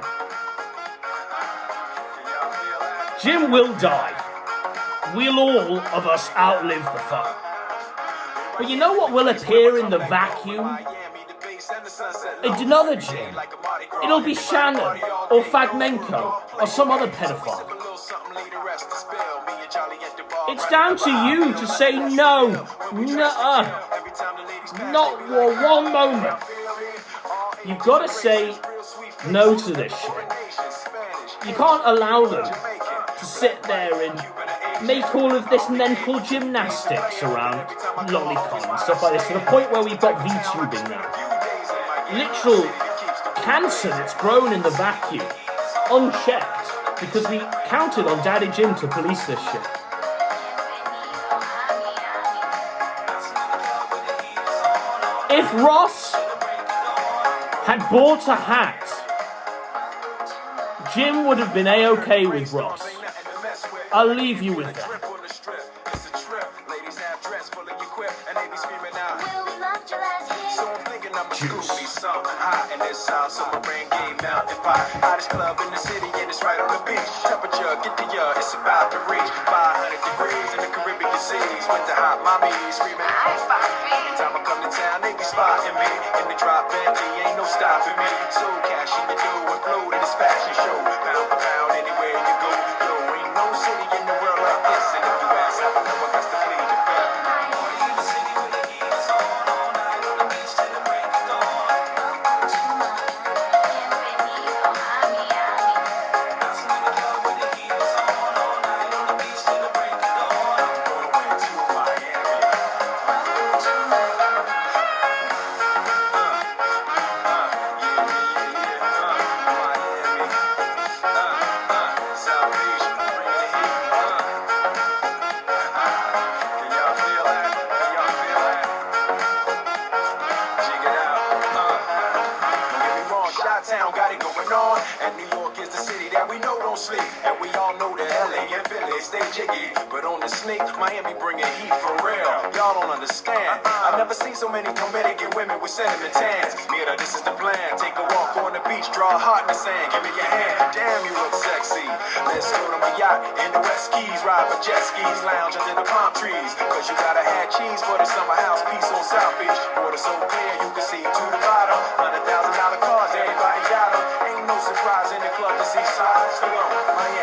Jim will die. We'll all of us outlive the fuck. But you know what will appear in the vacuum? Another Jim. It'll be Shannon, or Fragmental, or some other pedophile. It's down to you to say no. Nuh-uh. Not for one moment. You've got to say no to this shit. You can't allow them to sit there and make all of this mental gymnastics around lolicon and stuff like this, to the point where we've got VTubing now. Literal cancer that's grown in the vacuum, unchecked, because we counted on Daddy Jim to police this shit. If Ross had bought a hat, Jim would have been A-okay with Ross. I'll leave you with that. Juice. Hottest club in the city and it's right on the beach. Temperature, get the it's about to reach 500 degrees in the Caribbean seas. With the hot mommy screaming, every time I come to town, they be spotting me. In the drop Bentley, ain't no stopping me. So cash in the dough and flow to this fashion show. Pound for pound, anywhere you go. Yo, ain't no city in the world like this. And if you ask, I know I got to plead your fifth. sleep. And we all know that LA and Philly stay jiggy. But on the sneak, Miami bringing heat for real. Y'all don't understand. I've never seen so many Dominican women with cinnamon tans. Mira, this is the plan. Take a walk on the beach, draw a heart in the sand. Give me your hand. Damn, you look sexy. Let's go to my yacht in the West Keys. Ride with jet skis, lounge under the palm trees. Cause you gotta have cheese for the summer house piece on South Beach. Water so clear you can see to the bottom. $100,000 cars, everybody got them. Ain't no surprise in the club to see sides. Still on Miami.